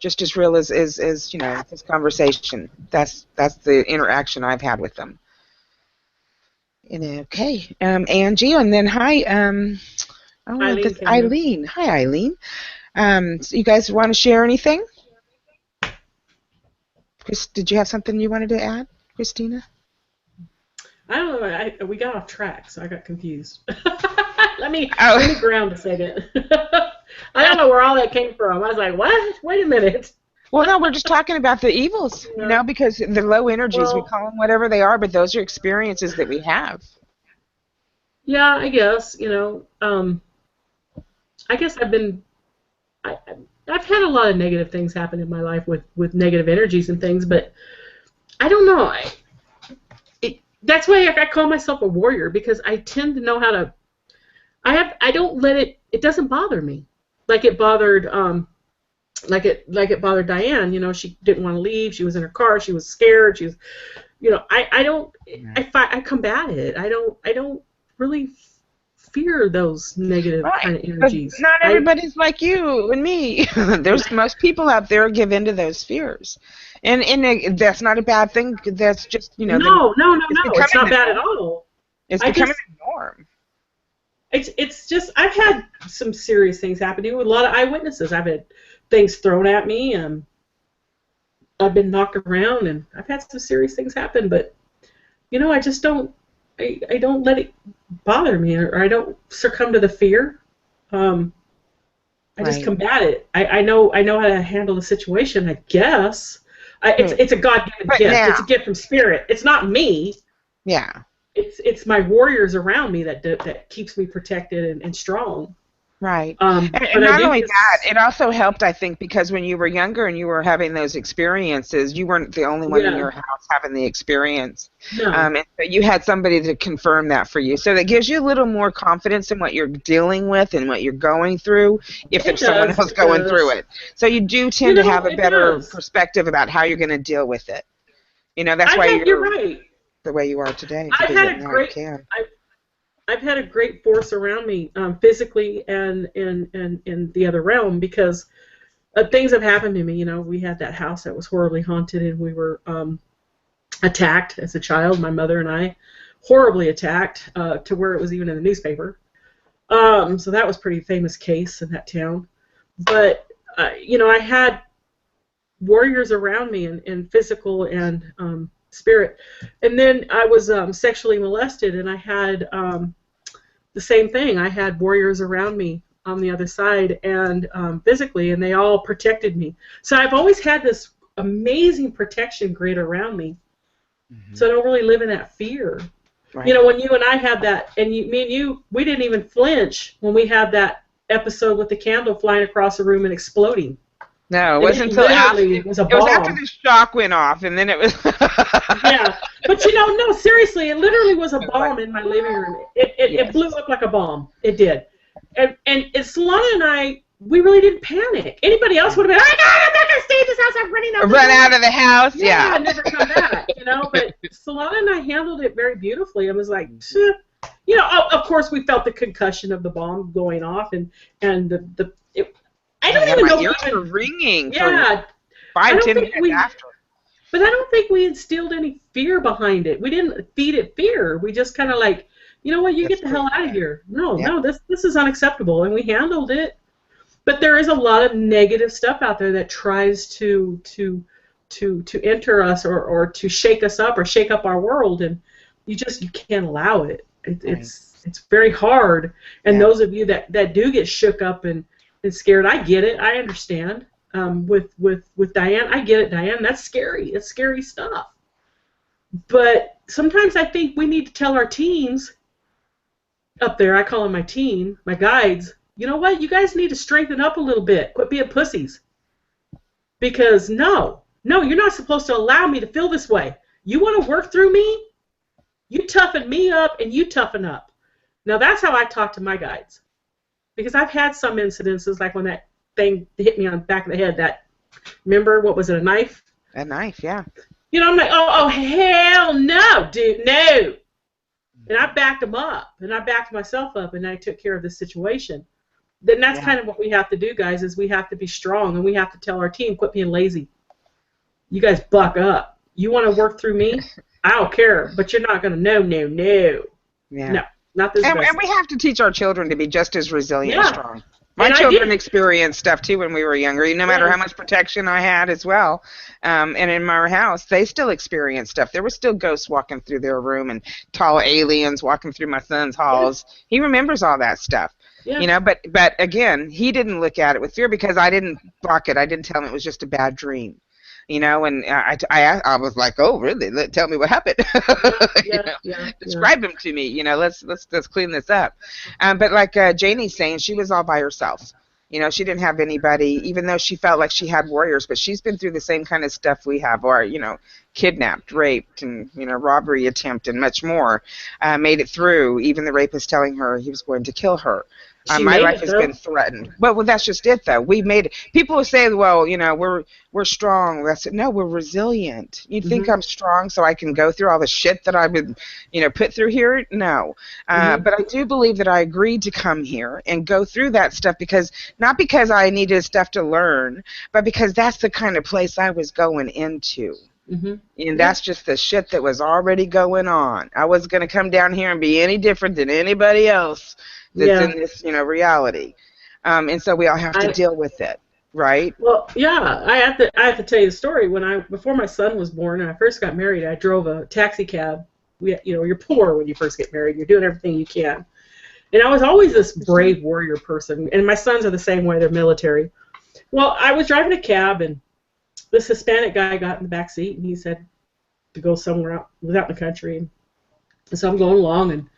Just as real as this conversation. That's the interaction I've had with them. And, okay, Angie, and then hi, Eileen. Hi, Eileen. So you guys want to share anything? Chris, did you have something you wanted to add, Christina? I don't know. We got off track, so I got confused. let me ground a second. I don't know where all that came from. I was like, what? Wait a minute. Well, no, we're just talking about the evils, because the low energies, we call them whatever they are, but those are experiences that we have. Yeah, I guess, I guess I've had a lot of negative things happen in my life with negative energies and things, but I don't know. That's why I call myself a warrior, because I tend to know how to. I don't let it doesn't bother me like it bothered like it bothered Diane. She didn't want to leave. She was in her car. She was scared. She was, I don't. I combat it. I don't really fear those negative Right. kind of But energies. not everybody's like you and me. There's most people out there give into those fears. That's not a bad thing. That's just, No, no, no, it's no. It's becoming not the bad at norm. all. It's I becoming just the norm. it's just I've had some serious things happen to me with a lot of eyewitnesses. I've had things thrown at me, and I've been knocked around, and I've had some serious things happen. But I just don't. I don't let it bother me, or I don't succumb to the fear. I just Right. combat it. I know how to handle the situation. I guess it's a God-given But gift. now, It's a gift from Spirit. It's not me. yeah. It's my warriors around me that keeps me protected and strong. Right. And But I not do only that, just it also helped, I think, because when you were younger and you were having those experiences, you weren't the only one in yeah your house having the experience. no And so you had somebody to confirm that for you. So that gives you a little more confidence in what you're dealing with and what you're going through if it there's someone does else it going through does it. So you do tend to have a it better does. perspective about how you're going to deal with it. That's why You're you're right. the way you are today, I've because had you a know you great can. I've had a great force around me, physically and in the other realm, because things have happened to me. We had that house that was horribly haunted, and we were attacked as a child, my mother and I, horribly attacked, to where it was even in the newspaper. So that was a pretty famous case in that town. But I had warriors around me in physical and spirit. And then I was sexually molested, and I had the same thing. I had warriors around me on the other side, and physically, and they all protected me. So I've always had this amazing protection grid around me. So I don't really live in that fear. Right. When you and I had that, and me and you, we didn't even flinch when we had that episode with the candle flying across the room and exploding. No, it And wasn't it until after literally was a it was after bomb. the shock went off, and then it was. Yeah, but no, seriously, it literally was a It was like, bomb in my living room. It yes. blew up like a bomb. It did. And Solana and I, we really didn't panic. Anybody else would have been, oh my God, I'm not going to stay in this house. I'm running out. Run out of the house. Yeah. And never come back. But Solana and I handled it very beautifully. I was like, of course we felt the concussion of the bomb going off, and I don't even My know ears if were ringing yeah, for I 5, don't 10 think minutes after. but I don't think we instilled any fear behind it. We didn't feed it fear. We just kind of like, you know what, you That's get the hell out of correct. here. No, Yep. no, this is unacceptable, and we handled it. But there is a lot of negative stuff out there that tries to enter us, or to shake us up, or shake up our world, and you can't allow it. It's very hard. And Yeah. those of you that do get shook up and scared, I get it. I understand. With Diane, I get it, Diane. That's scary. It's scary stuff. But sometimes I think we need to tell our teams up there, I call them my team, my guides, you know what? You guys need to strengthen up a little bit. Quit being pussies. Because no, you're not supposed to allow me to feel this way. You want to work through me? You toughen me up, and you toughen up. Now that's how I talk to my guides. Because I've had some incidences, like when that thing hit me on the back of the head, remember, what was it, a knife? A knife, yeah. I'm like, oh hell no, dude, no. And I backed them up, and I backed myself up, and I took care of the situation. Then that's kind of what we have to do, guys, is we have to be strong, and we have to tell our team, quit being lazy. You guys buck up. You want to work through me? I don't care, but you're not going to no. Yeah. No, not this And vessel. we have to teach our children to be just as resilient and strong. My And children experienced stuff too when we were younger. No matter Yeah. how much protection I had as well, and in my house, they still experienced stuff. There were still ghosts walking through their room and tall aliens walking through my son's halls. Yeah. He remembers all that stuff. Yeah. But again, he didn't look at it with fear because I didn't block it. I didn't tell him it was just a bad dream. you know, and I was like, oh, really? Tell me what happened. You know, Yeah. describe him to me. You know, let's clean this up. But like Janie's saying, she was all by herself. You know, she didn't have anybody, even though she felt like she had warriors, but she's been through the same kind of stuff we have, or, you know, kidnapped, raped, and, you know, robbery attempt and much more. Made it through, even the rapist telling her he was going to kill her. She My made life it has though. been threatened. Well, that's just it, though. We made it. People will say, well, you know, we're strong. That's it. No, we're resilient. You think Mhm. I'm strong so I can go through all the shit that I would, you know, put through here? No. Mhm. But I do believe that I agreed to come here and go through that stuff because, not because I needed stuff to learn, but because that's the kind of place I was going into. Mhm. And Yeah. that's just the shit that was already going on. I wasn't going to come down here and be any different than anybody else that's in Yeah. this, you know, reality. And so we all have to I deal with it, right? Well, yeah. I have to tell you the story. Before my son was born and I first got married, I drove a taxi cab. You know, you're poor when you first get married. You're doing everything you can. And I was always this brave warrior person. And my sons are the same way. They're military. Well, I was driving a cab and this Hispanic guy got in the back seat and he said to go somewhere out, was out in the country. And so I'm going along and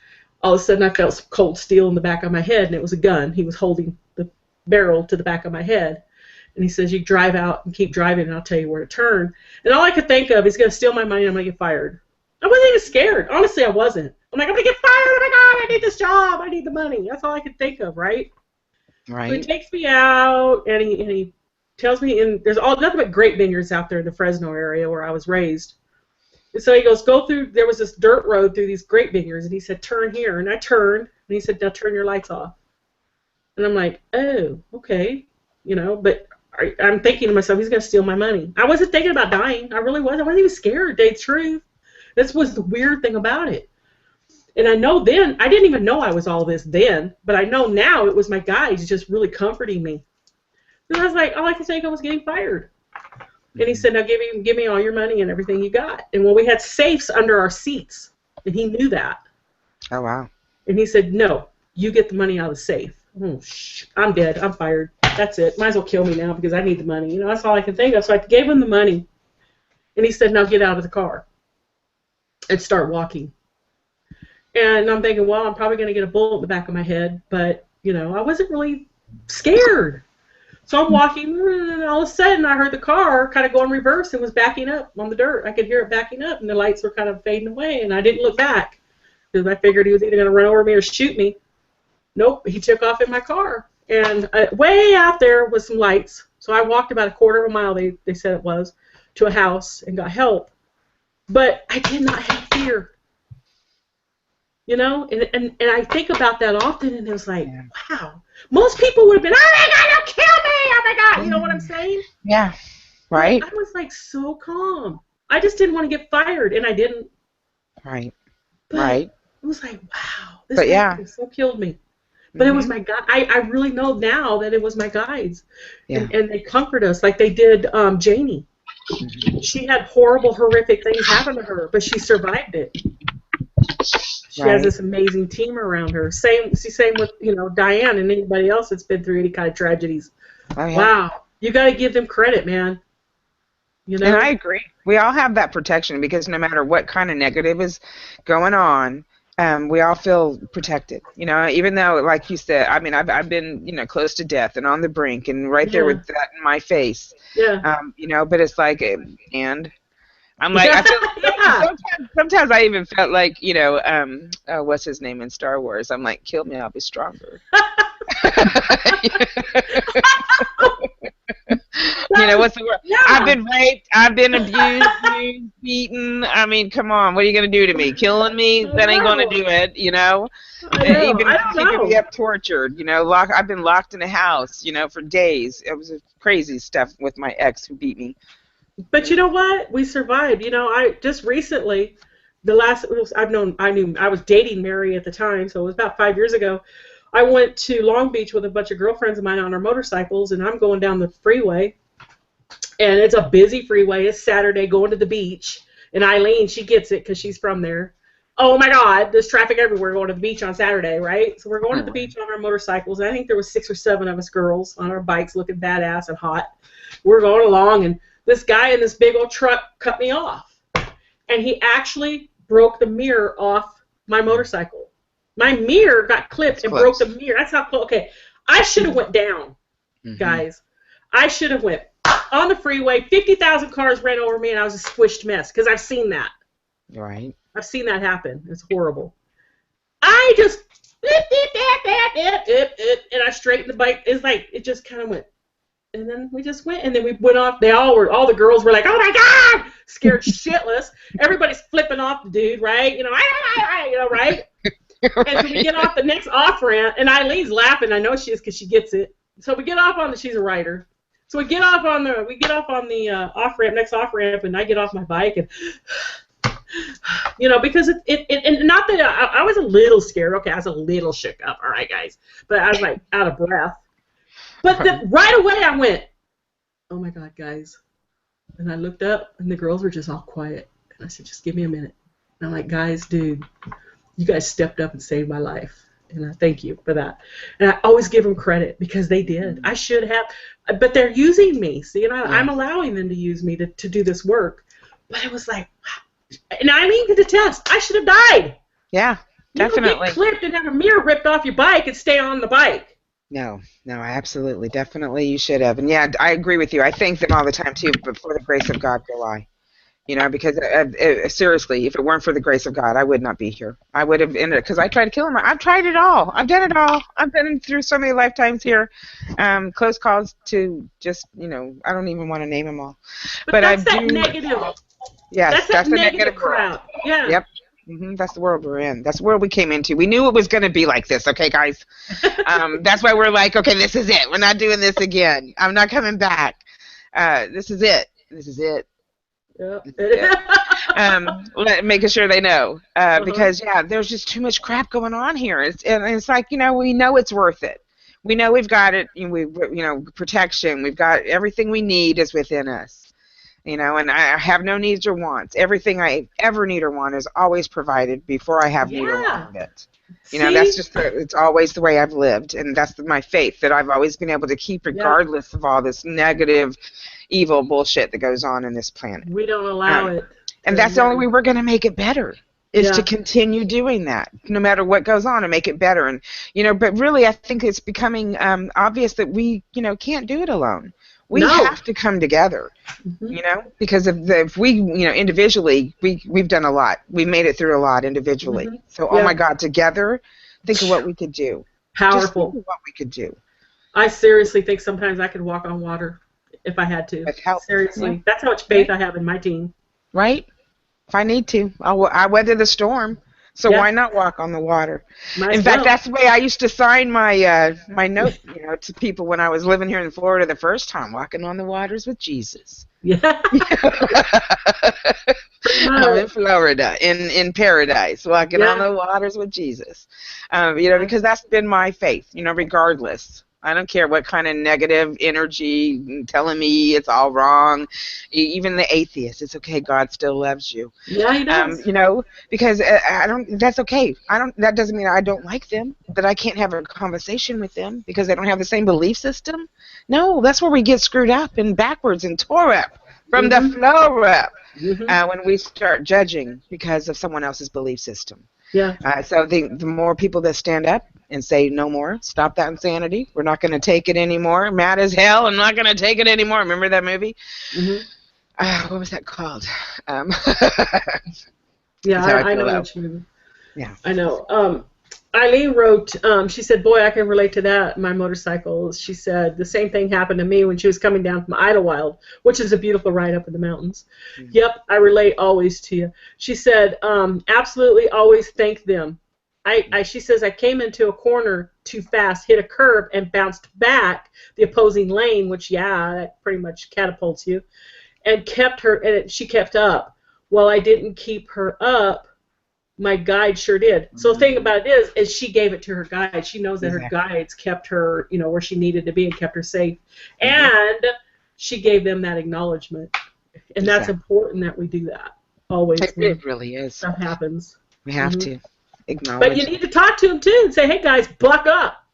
all of a sudden I felt some cold steel in the back of my head and it was a gun. He was holding the barrel to the back of my head. And he says, you drive out and keep driving and I'll tell you where to turn. And all I could think of, he's going to steal my money and I'm going to get fired. I wasn't even scared. Honestly, I wasn't. I'm like, I'm going to get fired. Oh my God, I need this job. I need the money. That's all I could think of, right? So he Right. takes me out and he tells me, and there's nothing but grape vineyards out there in the Fresno area where I was raised. And so he goes, go through, there was this dirt road through these grape vineyards, and he said, turn here. And I turned, and he said, now turn your lights off. And I'm like, oh, okay. You know, but I'm thinking to myself, he's going to steal my money. I wasn't thinking about dying. I really wasn't. I wasn't even scared, to tell you the truth. This was the weird thing about it. And I know then, I didn't even know I was all this then, but I know now it was my guides just really comforting me. And I was like, all I could think of was getting fired. And he said, now give me all your money and everything you got. And well, we had safes under our seats, and he knew that. Oh, wow. And he said, no, you get the money out of the safe. Oh, I'm dead. I'm fired. That's it. Might as well kill me now because I need the money. You know, that's all I can think of. So I gave him the money. And he said, now get out of the car and start walking. And I'm thinking, well, I'm probably going to get a bullet in the back of my head. But, you know, I wasn't really scared. So I'm walking, and all of a sudden I heard the car kind of go in reverse and was backing up on the dirt. I could hear it backing up, and the lights were kind of fading away, and I didn't look back because I figured he was either going to run over me or shoot me. Nope, he took off in my car. And way out there was some lights. So I walked about a quarter of a mile, they said it was, to a house and got help. But I did not have fear. You know, and I think about that often, and it was like, Yeah. wow. Most people would have been, oh my God, don't kill me, oh my God, you know what I'm saying? Yeah. Right. But I was like so calm. I just didn't want to get fired, and I didn't. Right. But Right. it was like, wow, this But guy yeah. could have so killed me. But it was Mhm. my guide. I really know now that it was my guides, Yeah. and they comfort us like they did Janie. Mhm. She had horrible, horrific things happen to her, but she survived it. She has Right. this amazing team around her. Same with Diane and anybody else that's been through any kind of tragedies. Oh, yeah. Wow, you got to give them credit, man. You And I know? agree. We all have that protection because no matter what kind of negative is going on, we all feel protected. You know, even though, like you said, I mean, I've been, you know, close to death and on the brink and right there Yeah, with that in my face. yeah, You know, but it's like, and I'm like, yeah, I feel yeah. sometimes I even felt like, you know, what's his name in Star Wars? I'm like, kill me, I'll be stronger. You know, what's the word? I've Yeah. been raped. I've been abused, used, beaten. I mean, come on. What are you going to do to me? Killing me? I That ain't going to know. do it, you know? I know. Even I don't keeping me know. up tortured, you know? I've been locked in a house, you know, for days. It was crazy stuff with my ex who beat me. But you know what? We survived. You know, I just recently, I was dating Mary at the time, so it was about 5 years ago. I went to Long Beach with a bunch of girlfriends of mine on our motorcycles, and I'm going down the freeway, and it's a busy freeway. It's Saturday, going to the beach, and Eileen, she gets it because she's from there. Oh my God, there's traffic everywhere going to the beach on Saturday, right? So we're going to the beach on our motorcycles, and I think there was 6 or 7 of us girls on our bikes looking badass and hot. We're going along, and this guy in this big old truck cut me off. And he actually broke the mirror off my motorcycle. My mirror got clipped and broke the mirror. That's how close. Okay, I should have went down, guys. I should have went on the freeway. 50,000 cars ran over me, and I was a squished mess because I've seen that. Right. I've seen that happen. It's horrible. I just and I straightened the bike. It's like it just kind of went, and then we just went, and then we went off. All the girls were like, "Oh my God!" Scared shitless. Everybody's flipping off the dude, right? You know, right? And so we get off the next off ramp, and Eileen's laughing. I know she is because she gets it. So we get off on the. She's a writer. So we get off on the off ramp, next off ramp, and I get off my bike and. You know, because and not that I was a little scared. Okay, I was a little shook up. All right, guys, but I was like out of breath. But right away I went, oh my God, guys! And I looked up, and the girls were just all quiet. And I said, just give me a minute. And I'm like, guys, dude, you guys stepped up and saved my life, and I thank you for that. And I always give them credit because they did. I should have, but they're using me. See, and I'm allowing them to use me to do this work. But it was like. And Eileen could attest, I should have died. Yeah, definitely. You don't get clipped and have a mirror ripped off your bike and stay on the bike. No, absolutely, definitely you should have. And yeah, I agree with you. I thank them all the time too, but for the grace of God go I. You know, because seriously, if it weren't for the grace of God, I would not be here. I would have ended it because I tried to kill him. I've tried it all. I've done it all. I've been through so many lifetimes here. Close calls to just, you know, I don't even want to name them all. But that's that negative. Yes, that's the negative crowd. Yeah. Yep. That's the world we're in. That's the world we came into. We knew it was going to be like this, okay, guys? That's why we're like, okay, this is it. We're not doing this again. I'm not coming back. This is it. This is it. Yep. Making sure they know. Because, yeah, there's just too much crap going on here. It's like, you know, we know it's worth it. We know we've got it. Protection. We've got everything we need is within us. You know, and I have no needs or wants. Everything I ever need or want is always provided before I have need or want it. You know, that's just it's always the way I've lived, and that's my faith that I've always been able to keep regardless of all this negative, evil bullshit that goes on in this planet. We don't allow it. And that's the only way we're going to make it better is to continue doing that, no matter what goes on, and make it better. And, you know, but really I think it's becoming obvious that we, you know, can't do it alone. We have to come together, you know, because if we, you know, individually, we've done a lot. We've made it through a lot individually. So, oh my God, together, think of what we could do. Powerful. Just think of what we could do. I seriously think sometimes I could walk on water if I had to. Seriously. Yeah. That's how much faith I have in my team. Right? If I need to. I'll weather the storm. So why not walk on the water? In fact, that's the way I used to sign my my note, you know, to people when I was living here in Florida the first time, walking on the waters with Jesus. Yeah. I'm in Florida, in paradise, walking on the waters with Jesus. You know, because that's been my faith, you know, regardless. I don't care what kind of negative energy telling me it's all wrong. Even the atheist, it's okay. God still loves you. Yeah, he does. You know, because I don't. That's okay. That doesn't mean I don't like them. That I can't have a conversation with them because they don't have the same belief system. No, that's where we get screwed up and backwards and tore up from the flow up when we start judging because of someone else's belief system. Yeah. So the more people that stand up and say no more, stop that insanity. We're not going to take it anymore. Mad as hell. I'm not going to take it anymore. Remember that movie? What was that called? Yeah, I know what you mean. Yeah. I know. Eileen wrote, she said, boy, I can relate to that, my motorcycle. She said, the same thing happened to me when she was coming down from Idlewild, which is a beautiful ride up in the mountains. Yep, I relate always to you. She said, absolutely always thank them. She says, I came into a corner too fast, hit a curb, and bounced back the opposing lane, which, that pretty much catapults you, and she kept up. Well, I didn't keep her up. My guide sure did. So the thing about it is she gave it to her guide. She knows that her guides kept her, you know, where she needed to be and kept her safe. And she gave them that acknowledgement. And that's important that we do that always. It really is. Stuff happens. We have to acknowledge. But you need to talk to them too and say, hey guys, buck up.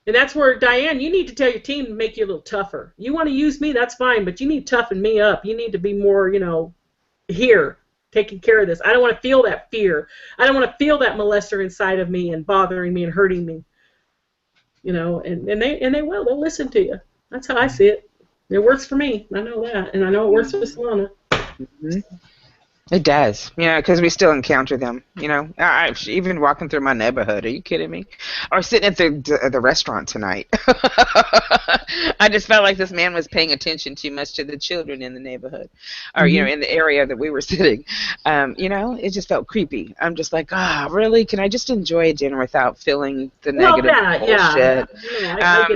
And that's where, Diane, you need to tell your team to make you a little tougher. You want to use me, that's fine, but you need to toughen me up. You need to be more, here, taking care of this. I don't want to feel that fear. I don't want to feel that molester inside of me and bothering me and hurting me. And they will. They'll listen to you. That's how I see it. It works for me. I know that, and I know it works for Solana. Mm-hmm. It does, because we still encounter them. I even walking through my neighborhood. Are you kidding me? Or sitting at the restaurant tonight. I just felt like this man was paying attention too much to the children in the neighborhood, or in the area that we were sitting. It just felt creepy. I'm just like, really? Can I just enjoy a dinner without feeling the negative bullshit?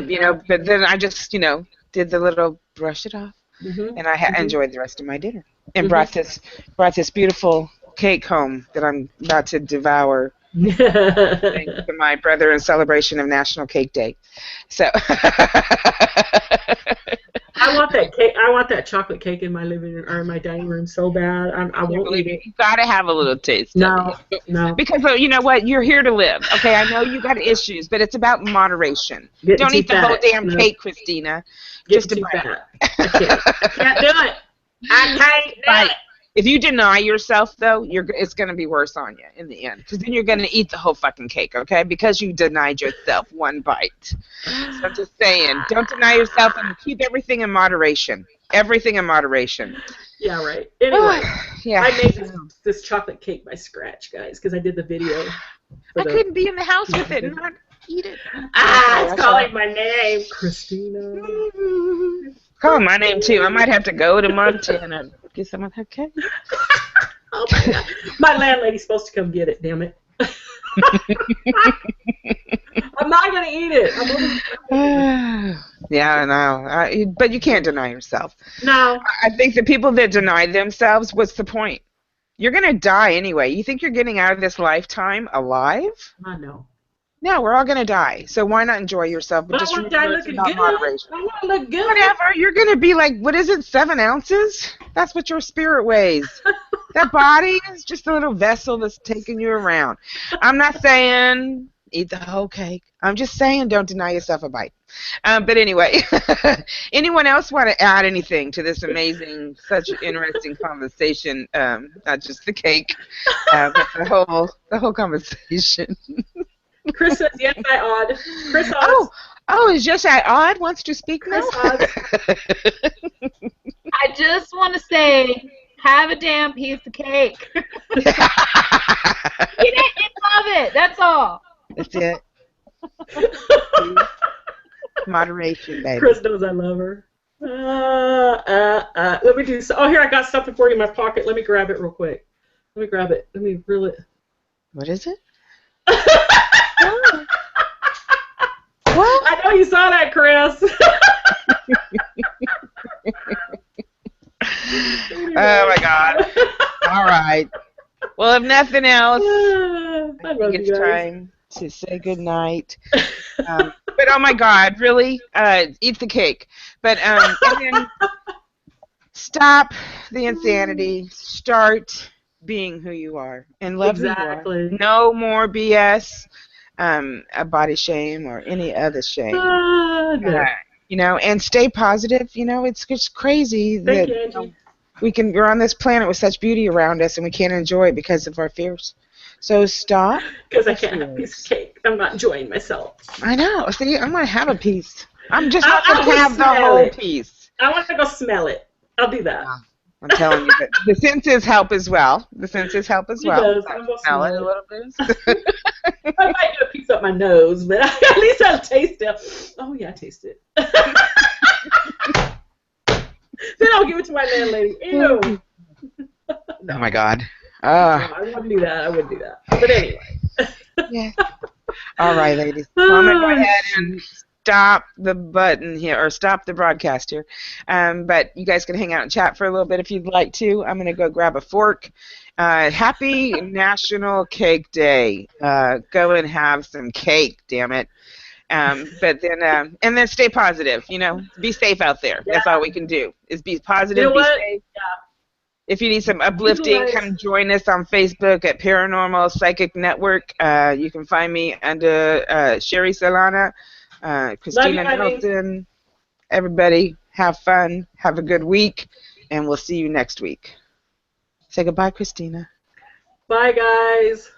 Yeah. But then I just did the little brush it off. Mm-hmm. And I enjoyed the rest of my dinner, and brought this beautiful cake home that I'm about to devour. Thanks to my brother in celebration of National Cake Day. So I want that cake. I want that chocolate cake in my living room or in my dining room so bad. I won't eat it. You gotta have a little taste. No. Because you know what? You're here to live. Okay, I know you got issues, but it's about moderation. Don't eat the whole damn cake, Christina. Just a bite. I can't do it. I can't do it. If you deny yourself, though, it's going to be worse on you in the end. Because then you're going to eat the whole fucking cake, okay? Because you denied yourself one bite. So I'm just saying, don't deny yourself and keep everything in moderation. Everything in moderation. Yeah, right. Anyway, I made this chocolate cake by scratch, guys, because I did the video. I couldn't be in the house with it and not eat it. It's calling my name. Christina. Call my name, too. I might have to go to Montana and get some of her cake. Oh, my God. My landlady's supposed to come get it, damn it. I'm not going to eat it. Yeah, I know. But you can't deny yourself. No. I think the people that deny themselves, what's the point? You're going to die anyway. You think you're getting out of this lifetime alive? I know. No, we're all going to die. So why not enjoy yourself? But just I want to die looking good. Moderation. I want to look good. Whatever. You're going to be like, what is it, 7 ounces? That's what your spirit weighs. That body is just a little vessel that's taking you around. I'm not saying eat the whole cake. I'm just saying don't deny yourself a bite. But anyway, anyone else want to add anything to this amazing, such interesting conversation? Not just the cake, but the whole conversation. Chris says, yes, I odd. Chris odds. Oh, is just I odd wants to speak now? Odds. I just want to say, have a damn piece of cake. Eat it and love it. That's all. That's it. Moderation, baby. Chris knows I love her. Let me do so. Oh, here, I got something for you in my pocket. Let me grab it real quick. Let me grab it. Let me reel it. What is it? What? I know you saw that, Chris. Oh my God. All right. Well, if nothing else, I think it's time to say good night. But oh my God, really? Eat the cake. But and then stop the insanity. Start being who you are and love who you are. No more BS. A body shame or any other shame. And stay positive. It's just crazy that we're on this planet with such beauty around us and we can't enjoy it because of our fears. So stop. Because I can't have a piece of cake. I'm not enjoying myself. I know. See, I'm going to have a piece. I'm just not going to have the whole piece. I want to go smell it. I'll do that. I'm telling you, but the senses help as well. The senses help as well. Does. I'm smell it a little bit. I might do a piece up my nose, but at least I'll taste it. Oh yeah, I taste it. Then I'll give it to my landlady. Ew. Oh my God. No, I wouldn't do that. I wouldn't do that. But anyway. Yeah. All right, ladies. So I'm gonna go ahead and stop the button here, or stop the broadcast here. But you guys can hang out and chat for a little bit if you'd like to. I'm gonna go grab a fork. Happy National Cake Day. Go and have some cake, damn it. But then, and then stay positive. Be safe out there. Yeah. That's all we can do. Is be positive. Be safe. Yeah. If you need some uplifting, come join us on Facebook at Paranormal Psychic Network. You can find me under Sherry Solana. Love you, Christina honey. Nelson, everybody, have fun. Have a good week. And we'll see you next week. Say goodbye, Christina. Bye, guys.